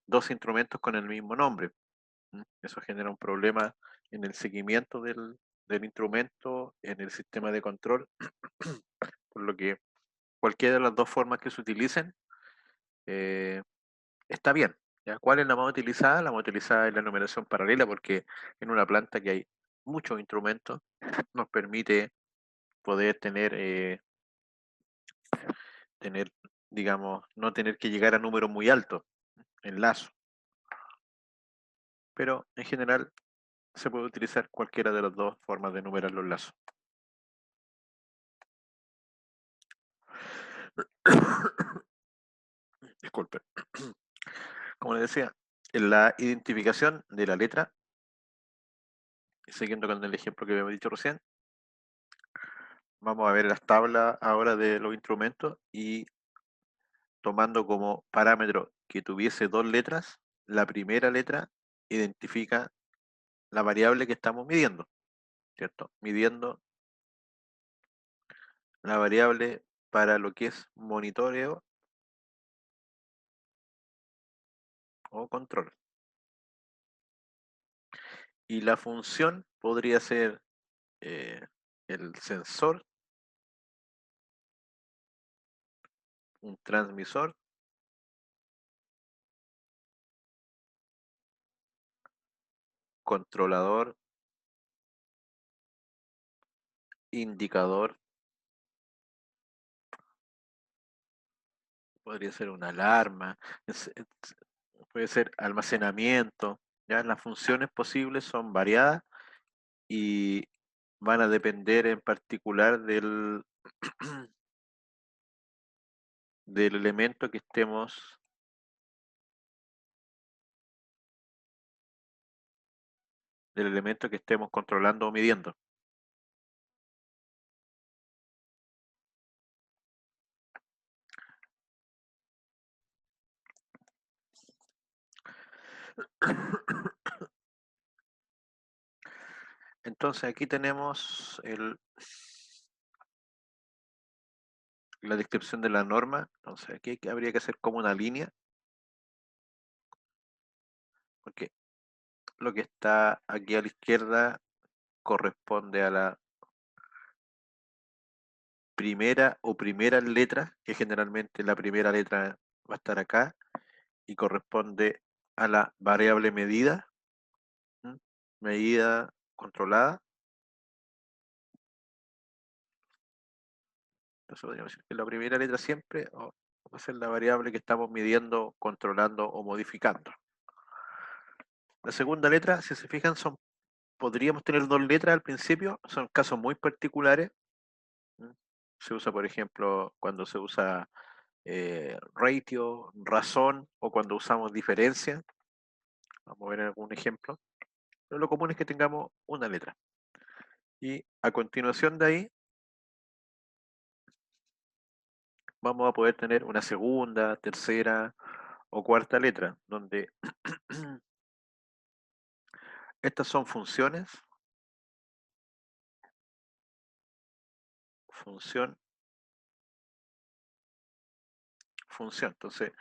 dos instrumentos con el mismo nombre. Eso genera un problema en el seguimiento del instrumento, en el sistema de control, por lo que cualquiera de las dos formas que se utilicen eh, está bien. ¿Ya? ¿Cuál es la más utilizada? La más utilizada es la numeración paralela porque en una planta que hay muchos instrumentos nos permite poder tener, digamos, no tener que llegar a números muy altos en lazo. Pero en general se puede utilizar cualquiera de las dos formas de numerar los lazos. Disculpe. Como les decía, en la identificación de la letra, siguiendo con el ejemplo que habíamos dicho recién, vamos a ver las tablas ahora de los instrumentos y tomando como parámetro que tuviese dos letras, la primera letra identifica la variable que estamos midiendo, ¿cierto? Midiendo la variable para lo que es monitoreo o control. Y la función podría ser el sensor, un transmisor, controlador, indicador, podría ser una alarma, puede ser almacenamiento. Ya las funciones posibles son variadas y van a depender en particular del elemento que estemos controlando o midiendo. Entonces aquí tenemos la descripción de la norma. Entonces aquí habría que hacer como una línea, porque lo que está aquí a la izquierda corresponde a la primera o primeras letras, que generalmente la primera letra va a estar acá y corresponde a la variable medida, ¿m? Medida controlada. Entonces podríamos decir que la primera letra siempre va a ser la variable que estamos midiendo, controlando o modificando. La segunda letra, si se fijan, podríamos tener dos letras al principio, son casos muy particulares. ¿M? Se usa, por ejemplo, cuando se usa ratio, razón o cuando usamos diferencia. Vamos a ver algún ejemplo. Pero lo común es que tengamos una letra. Y a continuación de ahí vamos a poder tener una segunda, tercera o cuarta letra, donde estas son funciones, función, función. Entonces,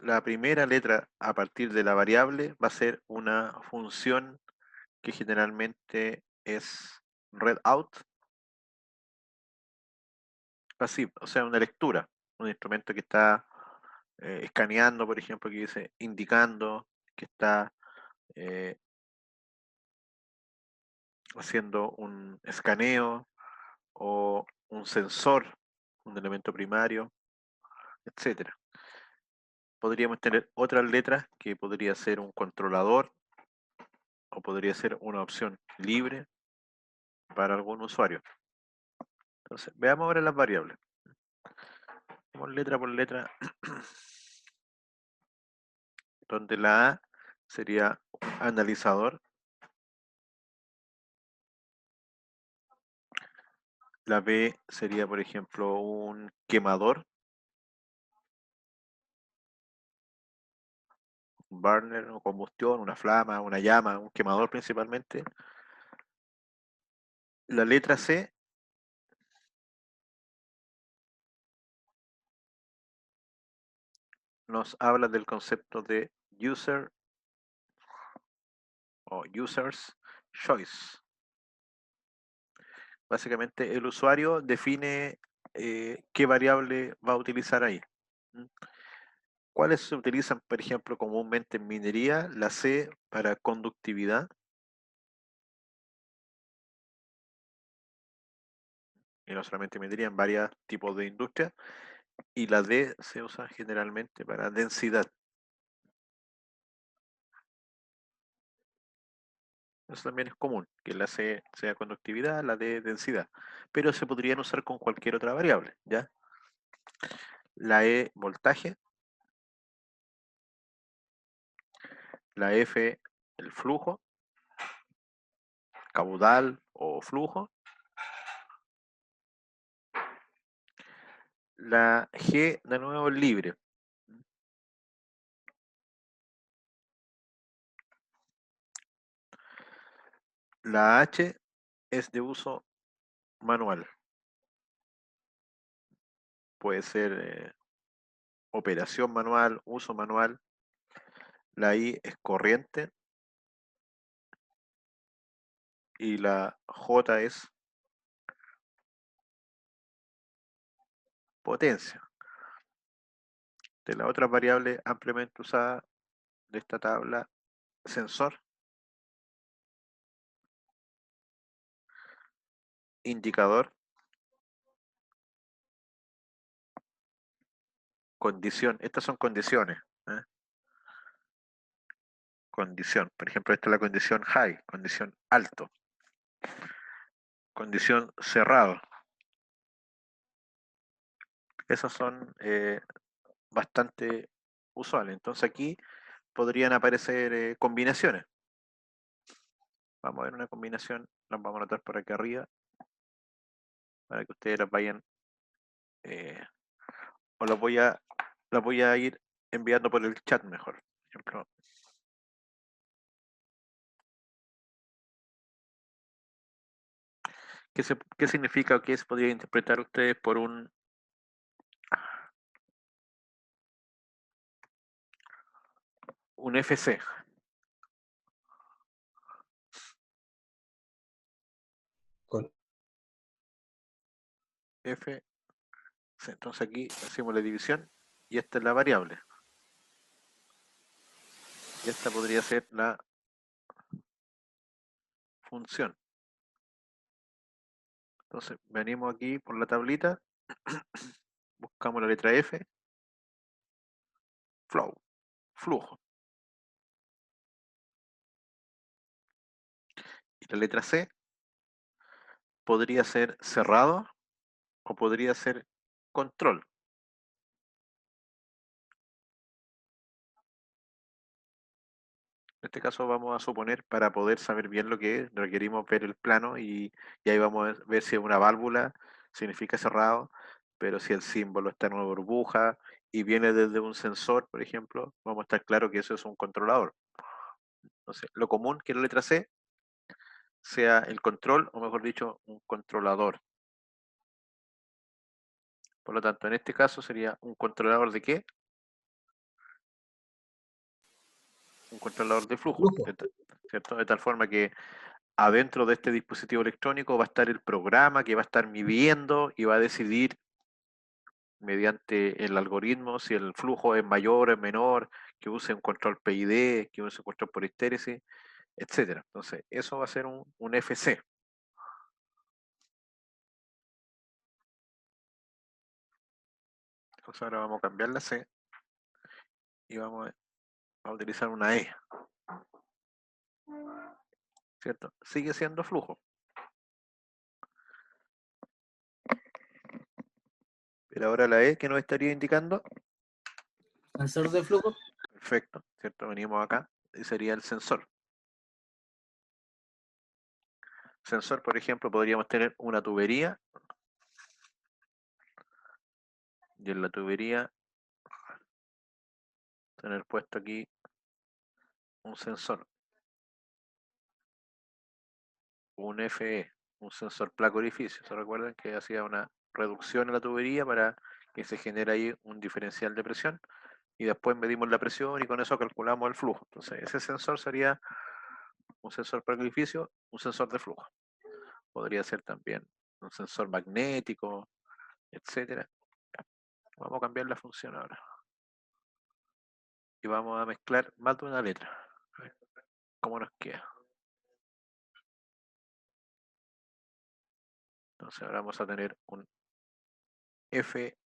la primera letra a partir de la variable va a ser una función que generalmente es read out pasiva, o sea, una lectura, un instrumento que está escaneando, por ejemplo, que dice indicando, que está eh, haciendo un escaneo o un sensor, un elemento primario, etcétera. Podríamos tener otras letras que podría ser un controlador o podría ser una opción libre para algún usuario. Entonces, veamos ahora las variables. Vamos letra por letra, donde la A sería analizador, la B sería, por ejemplo, un quemador, un burner o combustión, una flama, una llama, un quemador principalmente. La letra C nos habla del concepto de user o users choice. Básicamente el usuario define qué variable va a utilizar ahí. ¿M? ¿Cuáles se utilizan, por ejemplo, comúnmente en minería? La C para conductividad, y no solamente en minería, en varios tipos de industrias, y la D se usa generalmente para densidad. Eso también es común, que la C sea conductividad, la D densidad, pero se podrían usar con cualquier otra variable, ¿ya? La E voltaje, la F el flujo, caudal o flujo, la G de nuevo libre. La H es de uso manual. Puede ser operación manual, uso manual. La I es corriente y la J es potencia. De la otra variable ampliamente usada de esta tabla, sensor, indicador, condición. Estas son condiciones. ¿Eh? Condición. Por ejemplo, esta es la condición high, condición alto. Condición cerrado. Esas son bastante usuales. Entonces aquí podrían aparecer combinaciones. Vamos a ver una combinación, las vamos a anotar por aquí arriba, para que ustedes las vayan, o las voy a ir enviando por el chat mejor. Por ejemplo, ¿Qué significa o qué se podría interpretar ustedes por un FC? Con- F, entonces aquí hacemos la división y esta es la variable. Y esta podría ser la función. Entonces venimos aquí por la tablita, buscamos la letra F, flow, flujo. Y la letra C podría ser cerrado o podría ser control. En este caso vamos a suponer, para poder saber bien lo que es, requerimos ver el plano y ahí vamos a ver si es una válvula, significa cerrado, pero si el símbolo está en una burbuja y viene desde un sensor, por ejemplo, vamos a estar claro que eso es un controlador. Entonces, lo común que la letra C sea el control, o mejor dicho, un controlador. Por lo tanto, en este caso sería un controlador de ¿qué? Un controlador de flujo, Flujo. ¿cierto? De tal forma que adentro de este dispositivo electrónico va a estar el programa que va a estar midiendo y va a decidir mediante el algoritmo si el flujo es mayor o es menor, que use un control PID, que use un control por histéresis, etcétera. Entonces, eso va a ser un FC. Entonces ahora vamos a cambiar la C y vamos a utilizar una E, ¿cierto? Sigue siendo flujo, pero ahora la E que nos estaría indicando, Sensor de flujo. perfecto, ¿cierto? Venimos acá y sería el sensor. Sensor, por ejemplo, podríamos tener una tubería y en la tubería tener puesto aquí un sensor, un FE, un sensor placa orificio. ¿Se recuerdan que hacía una reducción en la tubería para que se genere ahí un diferencial de presión? Y después medimos la presión y con eso calculamos el flujo. Entonces, ese sensor sería un sensor placa orificio, un sensor de flujo. Podría ser también un sensor magnético, etcétera. Vamos a cambiar la función ahora. Y vamos a mezclar más de una letra. A ver cómo nos queda. Entonces ahora vamos a tener un FA,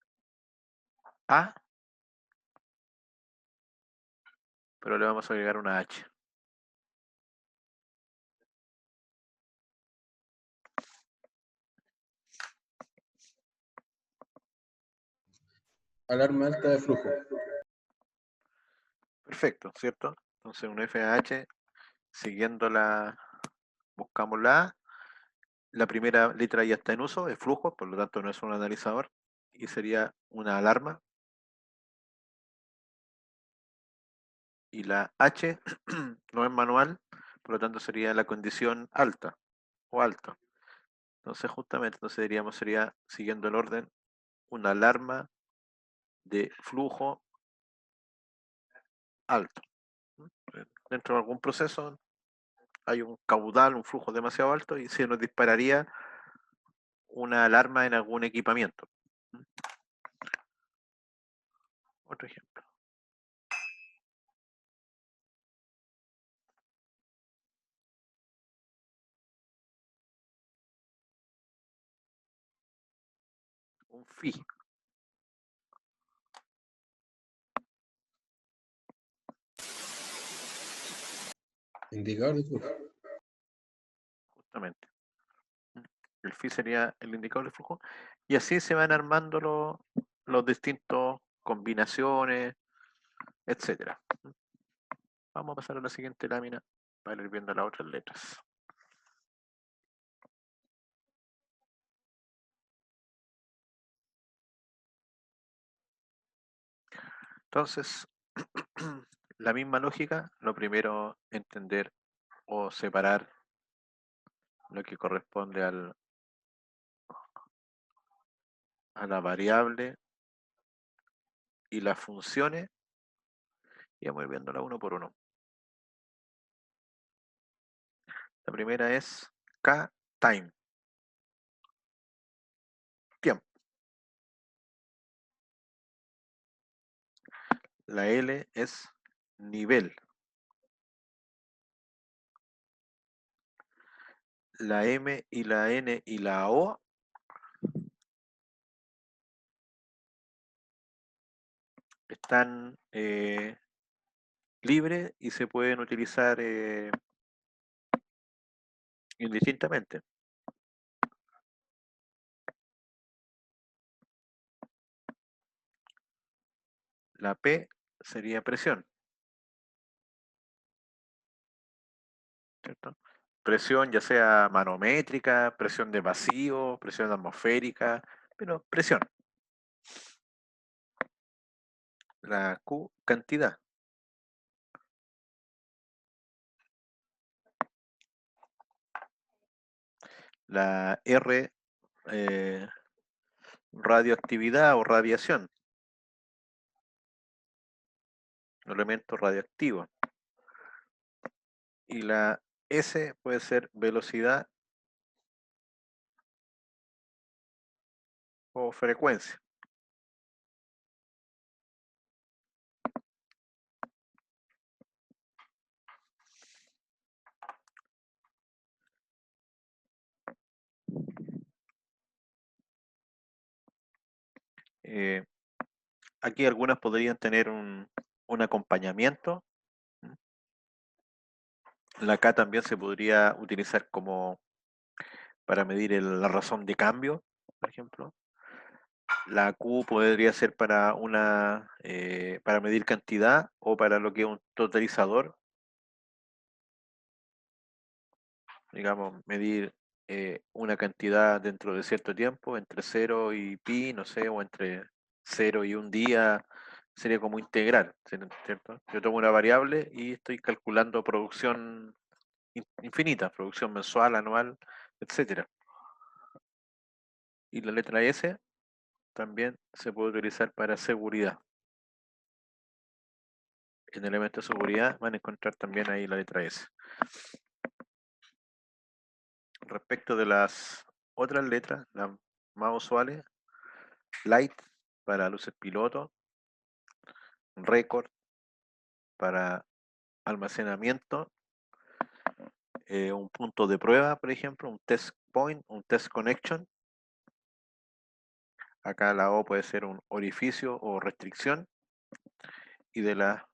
pero le vamos a agregar una H. Alarma alta de flujo. Perfecto, ¿cierto? Entonces un FAH, siguiendo buscamos la A. La primera letra ya está en uso, es flujo, por lo tanto no es un analizador. Y sería una alarma. Y la H no es manual, por lo tanto sería la condición alta o alto. Entonces justamente, entonces diríamos sería, siguiendo el orden, una alarma de flujo alto. Dentro de algún proceso hay un caudal, un flujo demasiado alto y se nos dispararía una alarma en algún equipamiento. Otro ejemplo. Un FI. Indicador de flujo. Justamente. El FI sería el indicador de flujo. Y así se van armando los distintos combinaciones, etcétera. Vamos a pasar a la siguiente lámina para ir viendo las otras letras. Entonces, la misma lógica, lo primero, entender o separar lo que corresponde a la variable y las funciones y vamos a ir viéndola uno por uno. La primera es K-time, tiempo. La L es nivel. La M y la N y la O están libres y se pueden utilizar indistintamente. La P sería presión, ¿cierto? Presión ya sea manométrica, presión de vacío, presión atmosférica, pero presión. La Q, cantidad. La R, radioactividad o radiación, elemento radioactivo. Y la S puede ser velocidad o frecuencia. Aquí algunas podrían tener un acompañamiento. La K también se podría utilizar como para medir la razón de cambio, por ejemplo. La Q podría ser para para medir cantidad o para lo que es un totalizador. Digamos, medir una cantidad dentro de cierto tiempo, entre 0 y pi, no sé, o entre 0 y un día, sería como integral, ¿cierto? Yo tomo una variable y estoy calculando producción infinita, producción mensual, anual, etcétera. Y la letra S también se puede utilizar para seguridad. En el elemento de seguridad van a encontrar también ahí la letra S. Respecto de las otras letras, las más usuales, light para luces piloto, record para almacenamiento, un punto de prueba, por ejemplo, un test point, un test connection. Acá la O puede ser un orificio o restricción. Y de la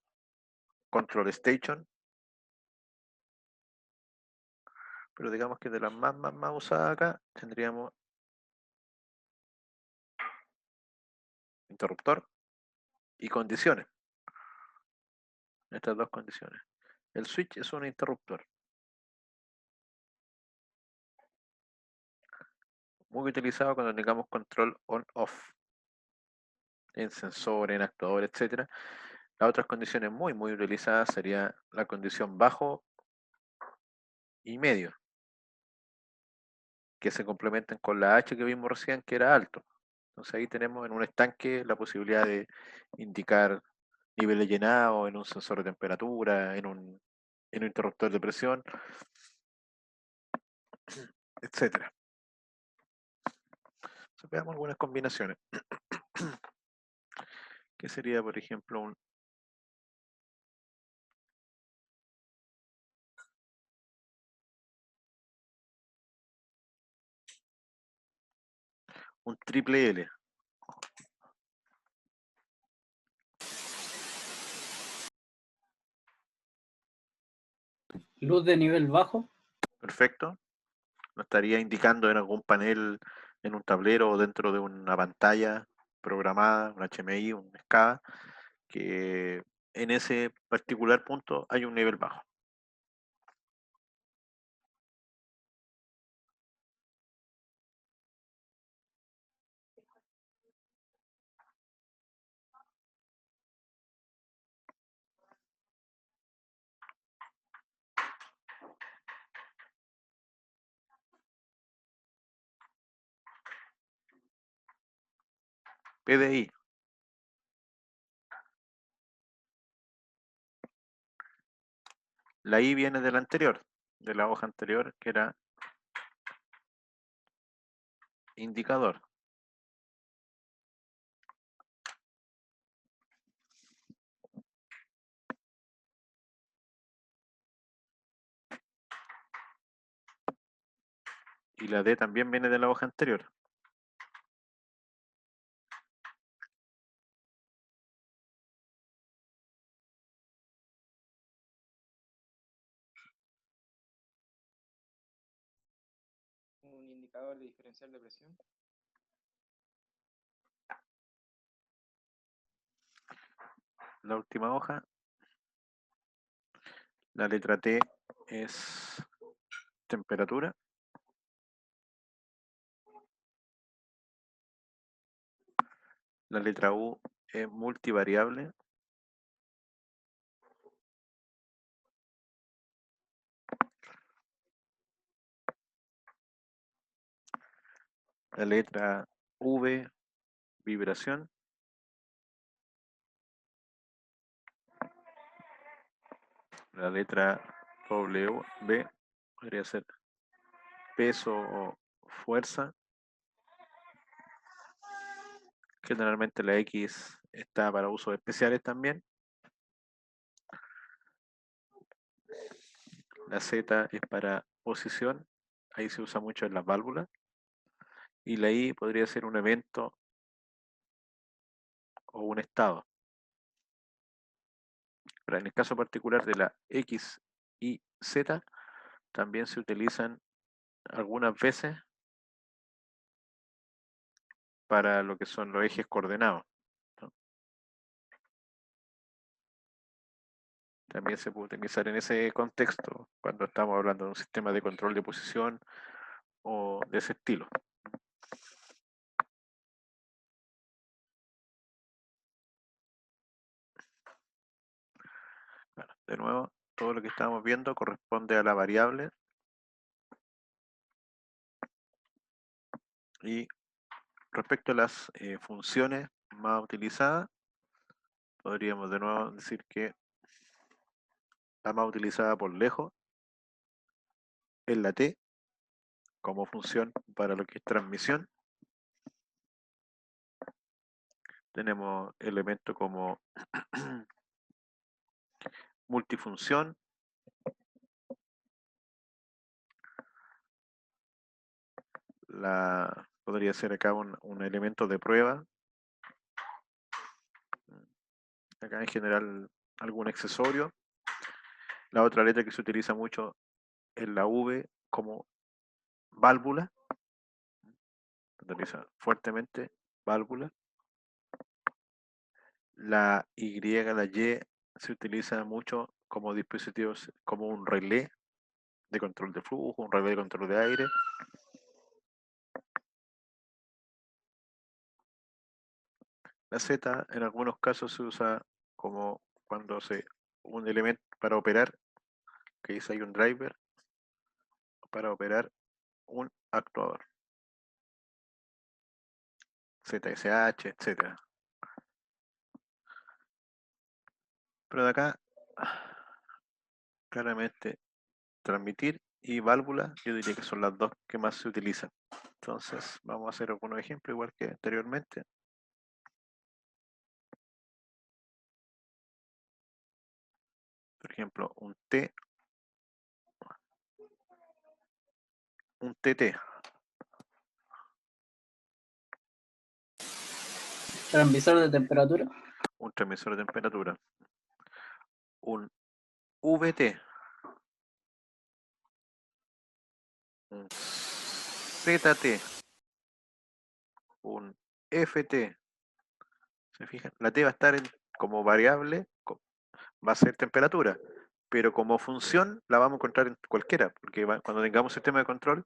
control station, pero digamos que de las más usadas acá tendríamos interruptor y condiciones. Estas dos condiciones. El switch es un interruptor. Muy utilizado cuando tengamos control on-off. En sensor, en actuador, etc. Las otras condiciones muy utilizadas sería la condición bajo y medio, que se complementan con la H que vimos recién, que era alto. Entonces ahí tenemos en un estanque la posibilidad de indicar nivel de llenado en un sensor de temperatura, en un interruptor de presión, etcétera. Entonces, veamos algunas combinaciones. ¿Qué sería, por ejemplo, un triple L? Luz de nivel bajo. Perfecto. Nos estaría indicando en algún panel, en un tablero o dentro de una pantalla programada, un HMI, un SCADA, que en ese particular punto hay un nivel bajo. PDI. La I viene de la anterior, de la hoja anterior, que era indicador. Y la D también viene de la hoja anterior. Un indicador de diferencial de presión. La última hoja. La letra T es temperatura. La letra U es multivariable. La letra V, vibración. La letra B podría ser peso o fuerza. Generalmente la X está para usos especiales también. La Z es para posición. Ahí se usa mucho en las válvulas. Y la I podría ser un evento o un estado. Pero en el caso particular de la X y Z, también se utilizan algunas veces para lo que son los ejes coordenados, ¿no? También se puede utilizar en ese contexto cuando estamos hablando de un sistema de control de posición o de ese estilo. Bueno, de nuevo, todo lo que estamos viendo corresponde a la variable y respecto a las funciones más utilizadas, podríamos de nuevo decir que la más utilizada por lejos es la T como función para lo que es transmisión. Tenemos elementos como multifunción, podría ser acá un elemento de prueba. Acá en general algún accesorio. La otra letra que se utiliza mucho es la V como válvula. Se utiliza fuertemente válvula. La Y, la Y se utiliza mucho como dispositivos, como un relé de control de flujo, un relé de control de aire. La Z en algunos casos se usa como cuando un elemento para operar, que dice hay un driver, para operar un actuador. ZSH, etcétera. Pero de acá, claramente, transmitir y válvula, yo diría que son las dos que más se utilizan. Entonces, vamos a hacer algunos ejemplos igual que anteriormente. Por ejemplo, un TT, Transmisor de temperatura. un transmisor de temperatura, un VT, un ZT, un FT. ¿Se fijan? La T va a estar como variable, va a ser temperatura, pero como función la vamos a encontrar en cualquiera, porque cuando tengamos un sistema de control,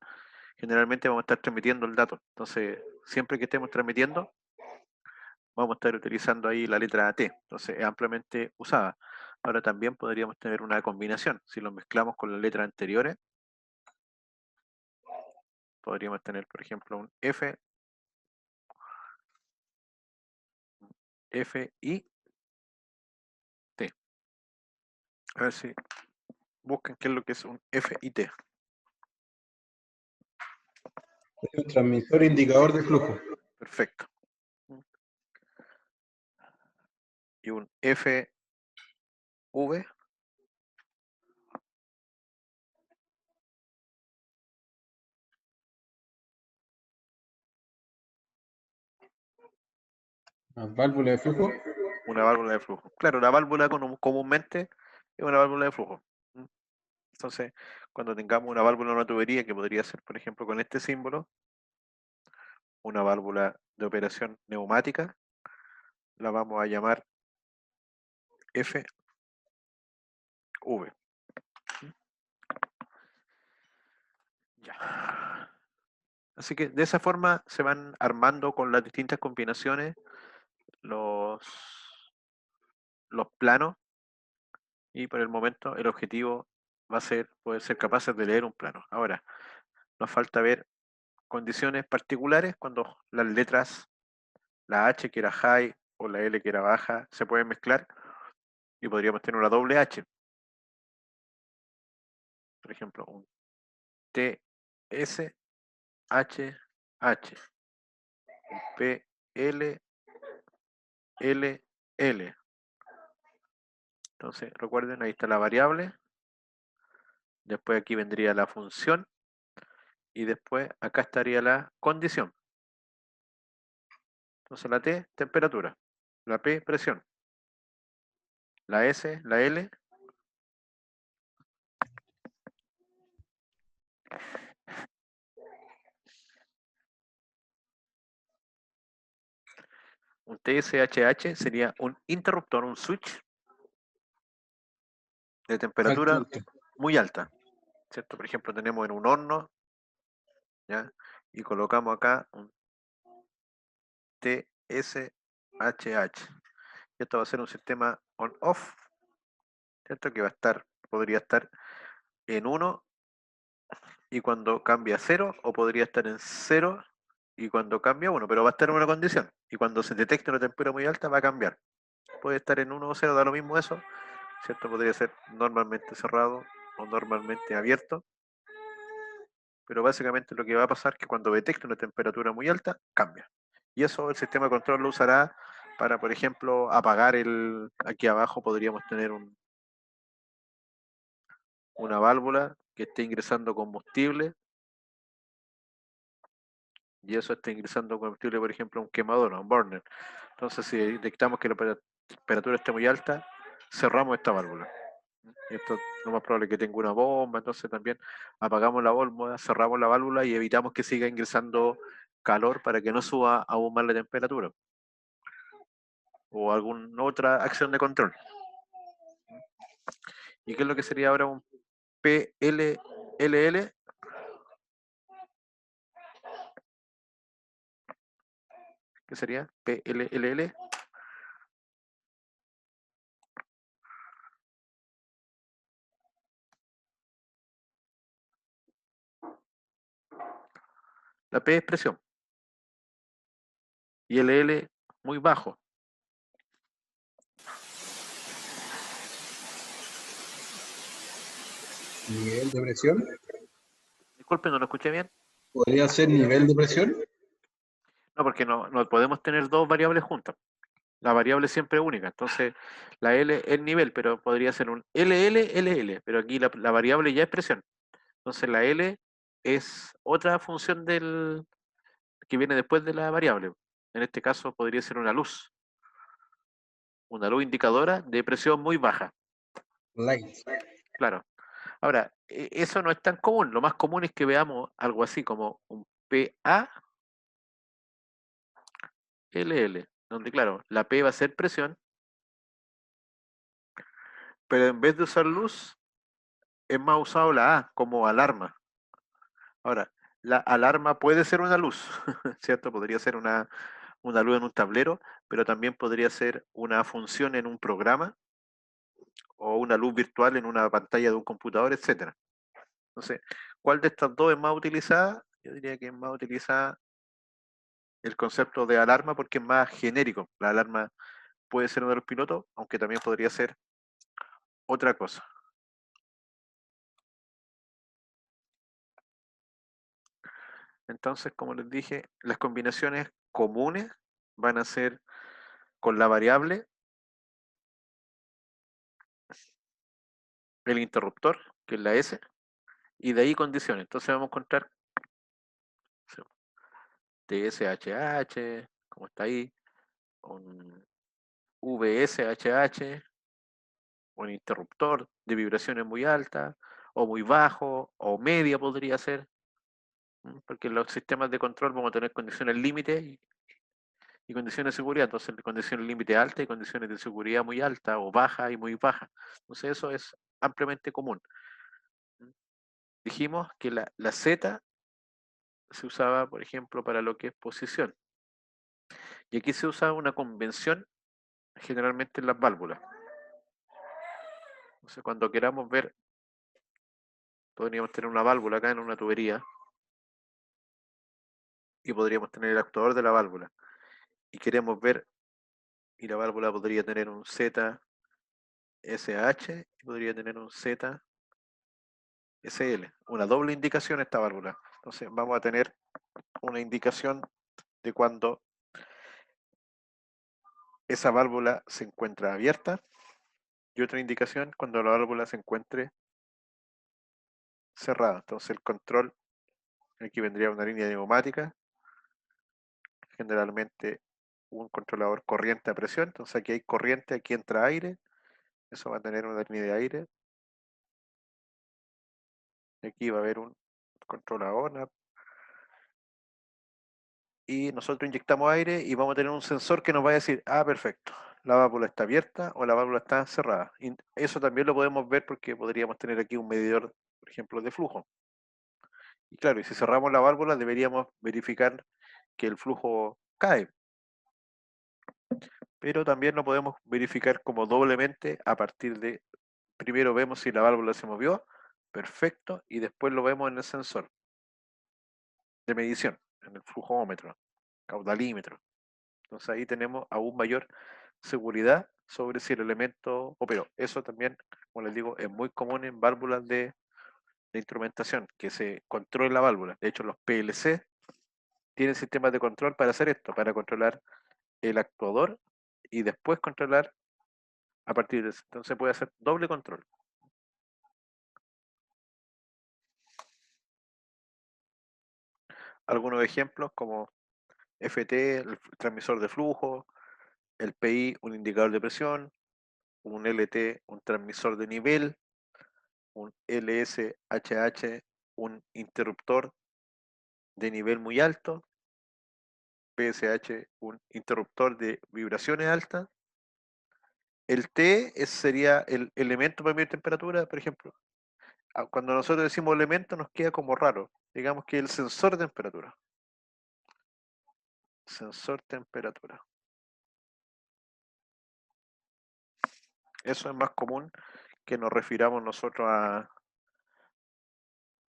generalmente vamos a estar transmitiendo el dato. Entonces, siempre que estemos transmitiendo, vamos a estar utilizando ahí la letra T. Entonces, es ampliamente usada. Ahora también podríamos tener una combinación. Si lo mezclamos con las letras anteriores, podríamos tener, por ejemplo, un F F, I, T. A ver si buscan qué es lo que es un F, I, T. Es un transmisor indicador de flujo. Perfecto. Y un F, V. Una válvula de flujo. Una válvula de flujo. Claro, la válvula comúnmente es una válvula de flujo. Entonces, cuando tengamos una válvula en una tubería, que podría ser, por ejemplo, con este símbolo, una válvula de operación neumática, la vamos a llamar FV. Ya. Así que de esa forma se van armando con las distintas combinaciones los planos, y por el momento el objetivo va a ser poder ser capaces de leer un plano. Ahora, nos falta ver condiciones particulares cuando las letras, la H que era high o la L que era baja, se pueden mezclar y podríamos tener una doble H. Por ejemplo, un T, S, H, H, P, L, L, L. Entonces, recuerden, ahí está la variable, después aquí vendría la función y después acá estaría la condición. Entonces la T, temperatura, la P, presión, la S, la L, un TSHH sería un interruptor, un switch de temperatura muy alta, ¿cierto? Por ejemplo, tenemos en un horno, ¿ya? Y colocamos acá un TSHH. Y esto va a ser un sistema on-off, ¿cierto? Que va a estar, podría estar en 1 y cuando cambia a 0, o podría estar en 0 y cuando cambia a 1, pero va a estar en una condición. Y cuando se detecte una temperatura muy alta, va a cambiar. Puede estar en 1 o 0, da lo mismo eso, ¿cierto? Podría ser normalmente cerrado o normalmente abierto. Pero básicamente lo que va a pasar es que cuando detecte una temperatura muy alta, cambia. Y eso el sistema de control lo usará para, por ejemplo, apagar el... Aquí abajo podríamos tener una válvula que esté ingresando combustible, y eso está ingresando combustible, por ejemplo, a un quemador, a un burner. Entonces, si detectamos que la temperatura está muy alta, cerramos esta válvula. Y esto es lo más probable que tenga una bomba, entonces también apagamos la bomba, cerramos la válvula y evitamos que siga ingresando calor para que no suba aún más la temperatura. O alguna otra acción de control. ¿Y qué es lo que sería ahora un PLLL? ¿Qué sería? PLLL. La P es presión. Y el L muy bajo. Nivel de presión. Disculpen, no lo escuché bien. ¿Podría ser nivel de presión? No, porque no podemos tener dos variables juntas. La variable siempre es única. Entonces, la L es nivel, pero podría ser un LL. Pero aquí la variable ya es presión. Entonces, la L es otra función del que viene después de la variable. En este caso, podría ser una luz. Una luz indicadora de presión muy baja. Light. Claro. Ahora, eso no es tan común. Lo más común es que veamos algo así como un PALL, donde claro, la P va a ser presión, pero en vez de usar luz, es más usado la A como alarma. Ahora, la alarma puede ser una luz, ¿cierto? Podría ser una luz en un tablero, pero también podría ser una función en un programa o una luz virtual en una pantalla de un computador, etcétera. Entonces, ¿cuál de estas dos es más utilizada? Yo diría que es más utilizada el concepto de alarma porque es más genérico. La alarma puede ser uno de los pilotos, aunque también podría ser otra cosa. Entonces, como les dije, las combinaciones comunes van a ser con la variable, el interruptor, que es la S, y de ahí condiciones. Entonces vamos a encontrar TSHH, como está ahí, un VSHH, un interruptor de vibraciones muy altas, o muy bajo, o media podría ser, porque en los sistemas de control vamos a tener condiciones límite y condiciones de seguridad. Entonces, condiciones límite alta y condiciones de seguridad muy alta, o baja y muy baja. Entonces, eso es ampliamente común. Dijimos que la Z se usaba, por ejemplo, para lo que es posición. Y aquí se usa una convención generalmente en las válvulas. Entonces, cuando queramos ver, podríamos tener una válvula acá en una tubería y podríamos tener el actuador de la válvula. Y queremos ver, y la válvula podría tener un ZSH y podría tener un ZSL, una doble indicación esta válvula. Entonces, vamos a tener una indicación de cuando esa válvula se encuentra abierta y otra indicación cuando la válvula se encuentre cerrada. Entonces el control, aquí vendría una línea neumática, generalmente un controlador corriente a presión. Entonces aquí hay corriente, aquí entra aire, eso va a tener una línea de aire. Aquí va a haber un controlador y nosotros inyectamos aire y vamos a tener un sensor que nos va a decir, ah, perfecto, la válvula está abierta o la válvula está cerrada. Y eso también lo podemos ver porque podríamos tener aquí un medidor, por ejemplo, de flujo. Y claro, y si cerramos la válvula deberíamos verificar que el flujo cae. Pero también lo podemos verificar como doblemente a partir de, primero vemos si la válvula se movió, perfecto, y después lo vemos en el sensor de medición, en el flujómetro, caudalímetro. Entonces ahí tenemos aún mayor seguridad sobre si el elemento operó. Eso también, como les digo, es muy común en válvulas de instrumentación, que se controle la válvula. De hecho, los PLC tienen sistemas de control para hacer esto, para controlar el actuador y después controlar a partir de eso. Entonces puede hacer doble control. Algunos ejemplos como FT, el transmisor de flujo, el PI, un indicador de presión, un LT, un transmisor de nivel, un LSHH, un interruptor de nivel muy alto, PSH, un interruptor de vibraciones altas. El T sería el elemento para medir temperatura, por ejemplo. Cuando nosotros decimos elemento nos queda como raro. Digamos que el sensor de temperatura. Sensor temperatura. Eso es más común que nos refiramos nosotros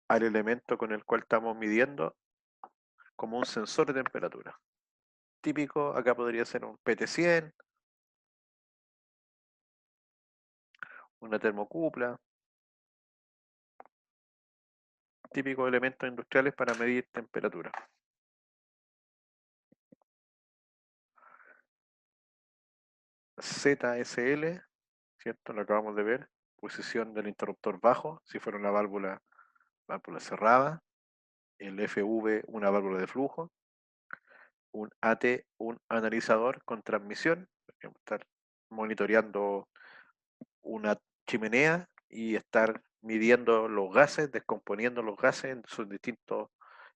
al elemento con el cual estamos midiendo como un sensor de temperatura. Típico, acá podría ser un PT100, una termocupla. Típicos elementos industriales para medir temperatura. ZSL, ¿cierto? Lo acabamos de ver. Posición del interruptor bajo, si fuera una válvula cerrada. El FV, una válvula de flujo. Un AT, un analizador con transmisión. Por ejemplo, estar monitoreando una chimenea y estar midiendo los gases, descomponiendo los gases en sus distintos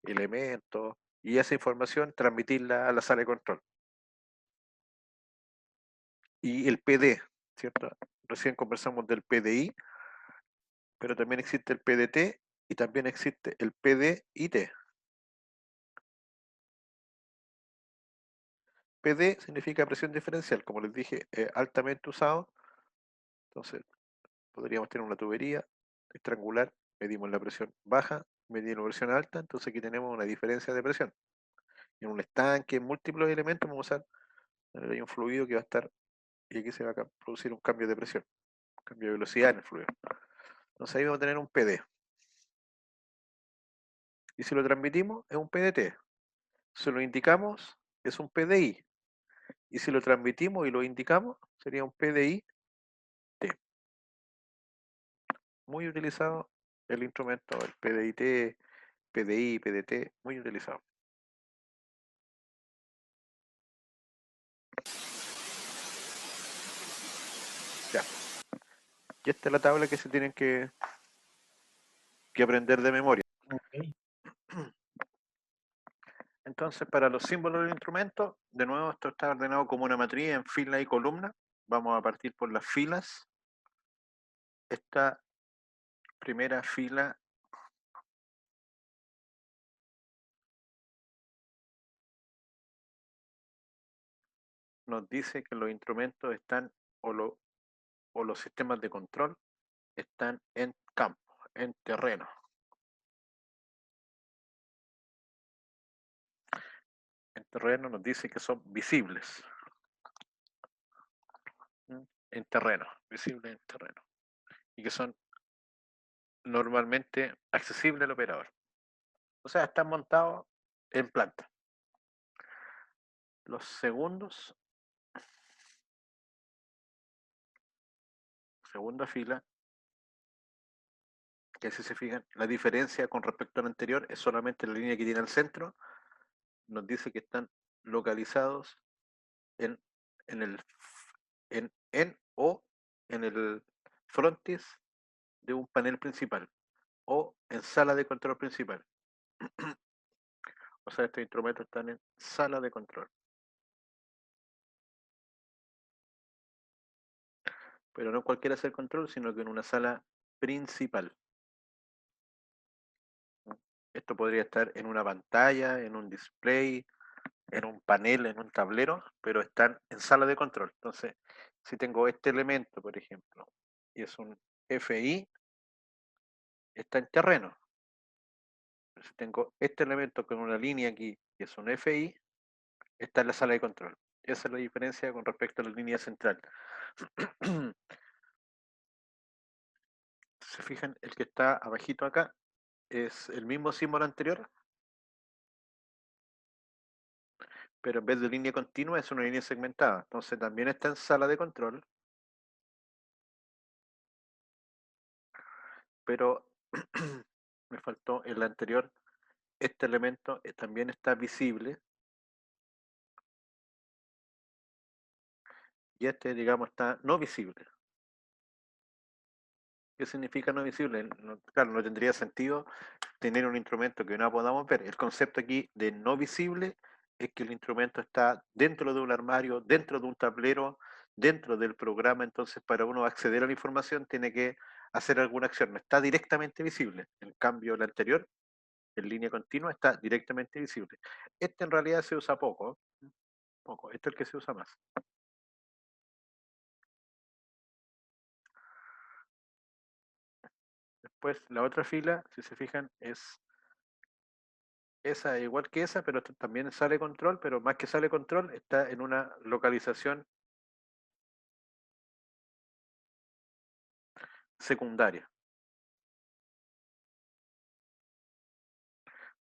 elementos y esa información transmitirla a la sala de control. Y el PD, ¿cierto? Recién conversamos del PDI, pero también existe el PDT y también existe el PDIT. PD significa presión diferencial, como les dije, altamente usado. Entonces, podríamos tener una tubería estrangular, medimos la presión baja, medimos la presión alta, entonces aquí tenemos una diferencia de presión. En un estanque, en múltiples elementos, vamos a usar hay un fluido que va a estar y aquí se va a producir un cambio de presión, un cambio de velocidad en el fluido. Entonces ahí vamos a tener un PD. Y si lo transmitimos, es un PDT. Si lo indicamos, es un PDI. Y si lo transmitimos y lo indicamos, sería un PDI-T. Muy utilizado el instrumento, el PDI-T, PDI, PDT, muy utilizado. Ya. Y esta es la tabla que se tienen que aprender de memoria. Ok. Entonces, para los símbolos del instrumento, de nuevo, esto está ordenado como una matriz en fila y columna. Vamos a partir por las filas. Esta primera fila nos dice que los instrumentos están, o los sistemas de control, están en campo, en terreno. En terreno nos dice que son visibles. En terreno, visibles en terreno. Y que son normalmente accesibles al operador. O sea, están montados en planta. Los segundos, segunda fila, que si se fijan, la diferencia con respecto al anterior es solamente la línea que tiene al centro, nos dice que están localizados en el frontis de un panel principal o en sala de control principal. O sea, estos instrumentos están en sala de control. Pero no en cualquier sala de control, sino que en una sala principal. Esto podría estar en una pantalla, en un display, en un panel, en un tablero, pero están en sala de control. Entonces, si tengo este elemento, por ejemplo, y es un FI, está en terreno. Si tengo este elemento con una línea aquí, que es un FI, está en la sala de control. Esa es la diferencia con respecto a la línea central. Se fijan, el que está abajito acá es el mismo símbolo anterior, pero en vez de línea continua es una línea segmentada. Entonces también está en sala de control, pero me faltó en la anterior, este elemento también está visible y este, digamos, está no visible. ¿Qué significa no visible? Claro, no tendría sentido tener un instrumento que no podamos ver. El concepto aquí de no visible es que el instrumento está dentro de un armario, dentro de un tablero, dentro del programa, entonces para uno acceder a la información tiene que hacer alguna acción, no está directamente visible. En cambio, el anterior, en línea continua, está directamente visible. Este en realidad se usa poco, este es el que se usa más. Después, la otra fila, si se fijan, es esa igual que esa, pero también sale control, pero más que sale control, está en una localización secundaria.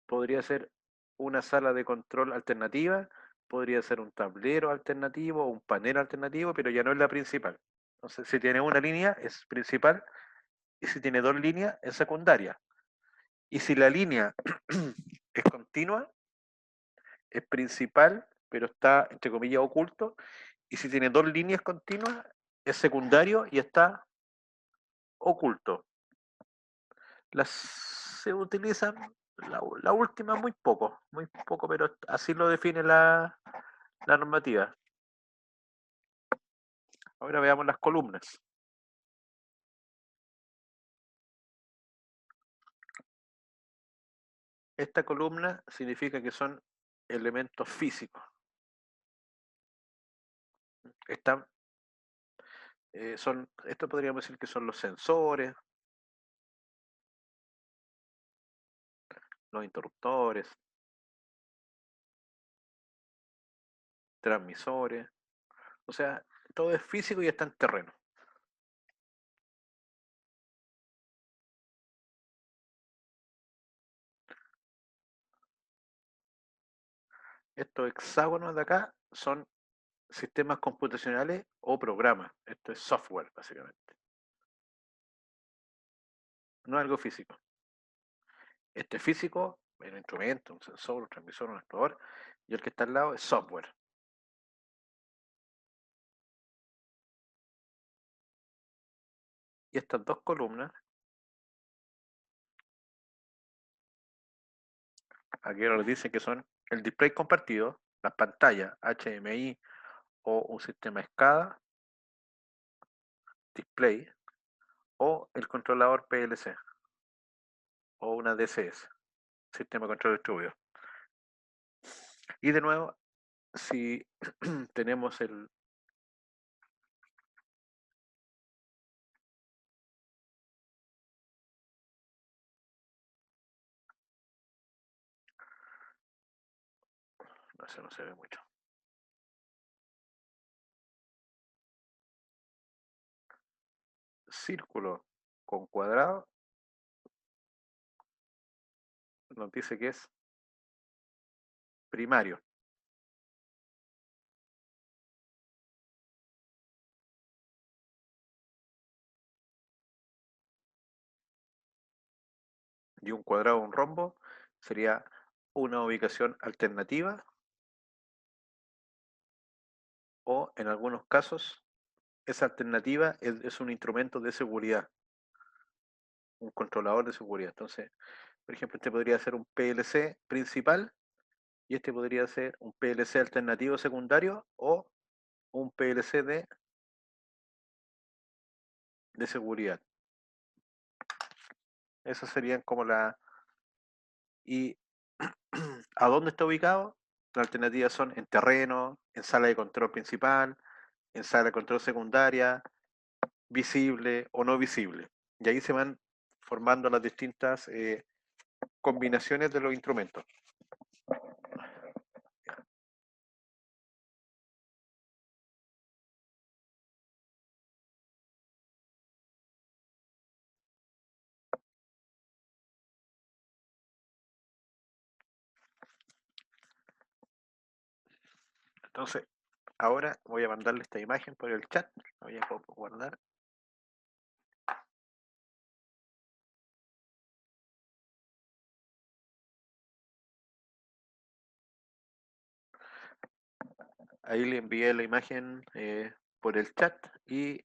Podría ser una sala de control alternativa, podría ser un tablero alternativo, un panel alternativo, pero ya no es la principal. Entonces, si tiene una línea, es principal, y si tiene dos líneas, es secundaria. Y si la línea es continua, es principal, pero está, entre comillas, oculto, y si tiene dos líneas continuas, es secundario y está oculto. Se utilizan la última muy poco, pero así lo define la normativa. Ahora veamos las columnas. Esta columna significa que son elementos físicos. Esto podríamos decir que son los sensores, los interruptores, transmisores. O sea, todo es físico y está en terreno. Estos hexágonos de acá son sistemas computacionales o programas. Esto es software, básicamente. No es algo físico. Este físico, el instrumento, un sensor, un transmisor, un actuador, y el que está al lado es software. Y estas dos columnas, aquí nos dice que son el display compartido, las pantallas HDMI o un sistema SCADA, display, o el controlador PLC o una DCS, sistema de control distribuido. Y de nuevo, si tenemos el no sé, no se ve mucho. Círculo con cuadrado nos dice que es primario. Y un cuadrado, un rombo, sería una ubicación alternativa o en algunos casos esa alternativa es un instrumento de seguridad, un controlador de seguridad. Entonces, por ejemplo, este podría ser un PLC principal y este podría ser un PLC alternativo secundario o un PLC de seguridad. Esas serían como la... ¿Y a dónde está ubicado? Las alternativas son en terreno, en sala de control principal, en sala de control secundaria, visible o no visible. Y ahí se van formando las distintas combinaciones de los instrumentos. Entonces, ahora voy a mandarle esta imagen por el chat. La voy a guardar. Ahí le envié la imagen por el chat y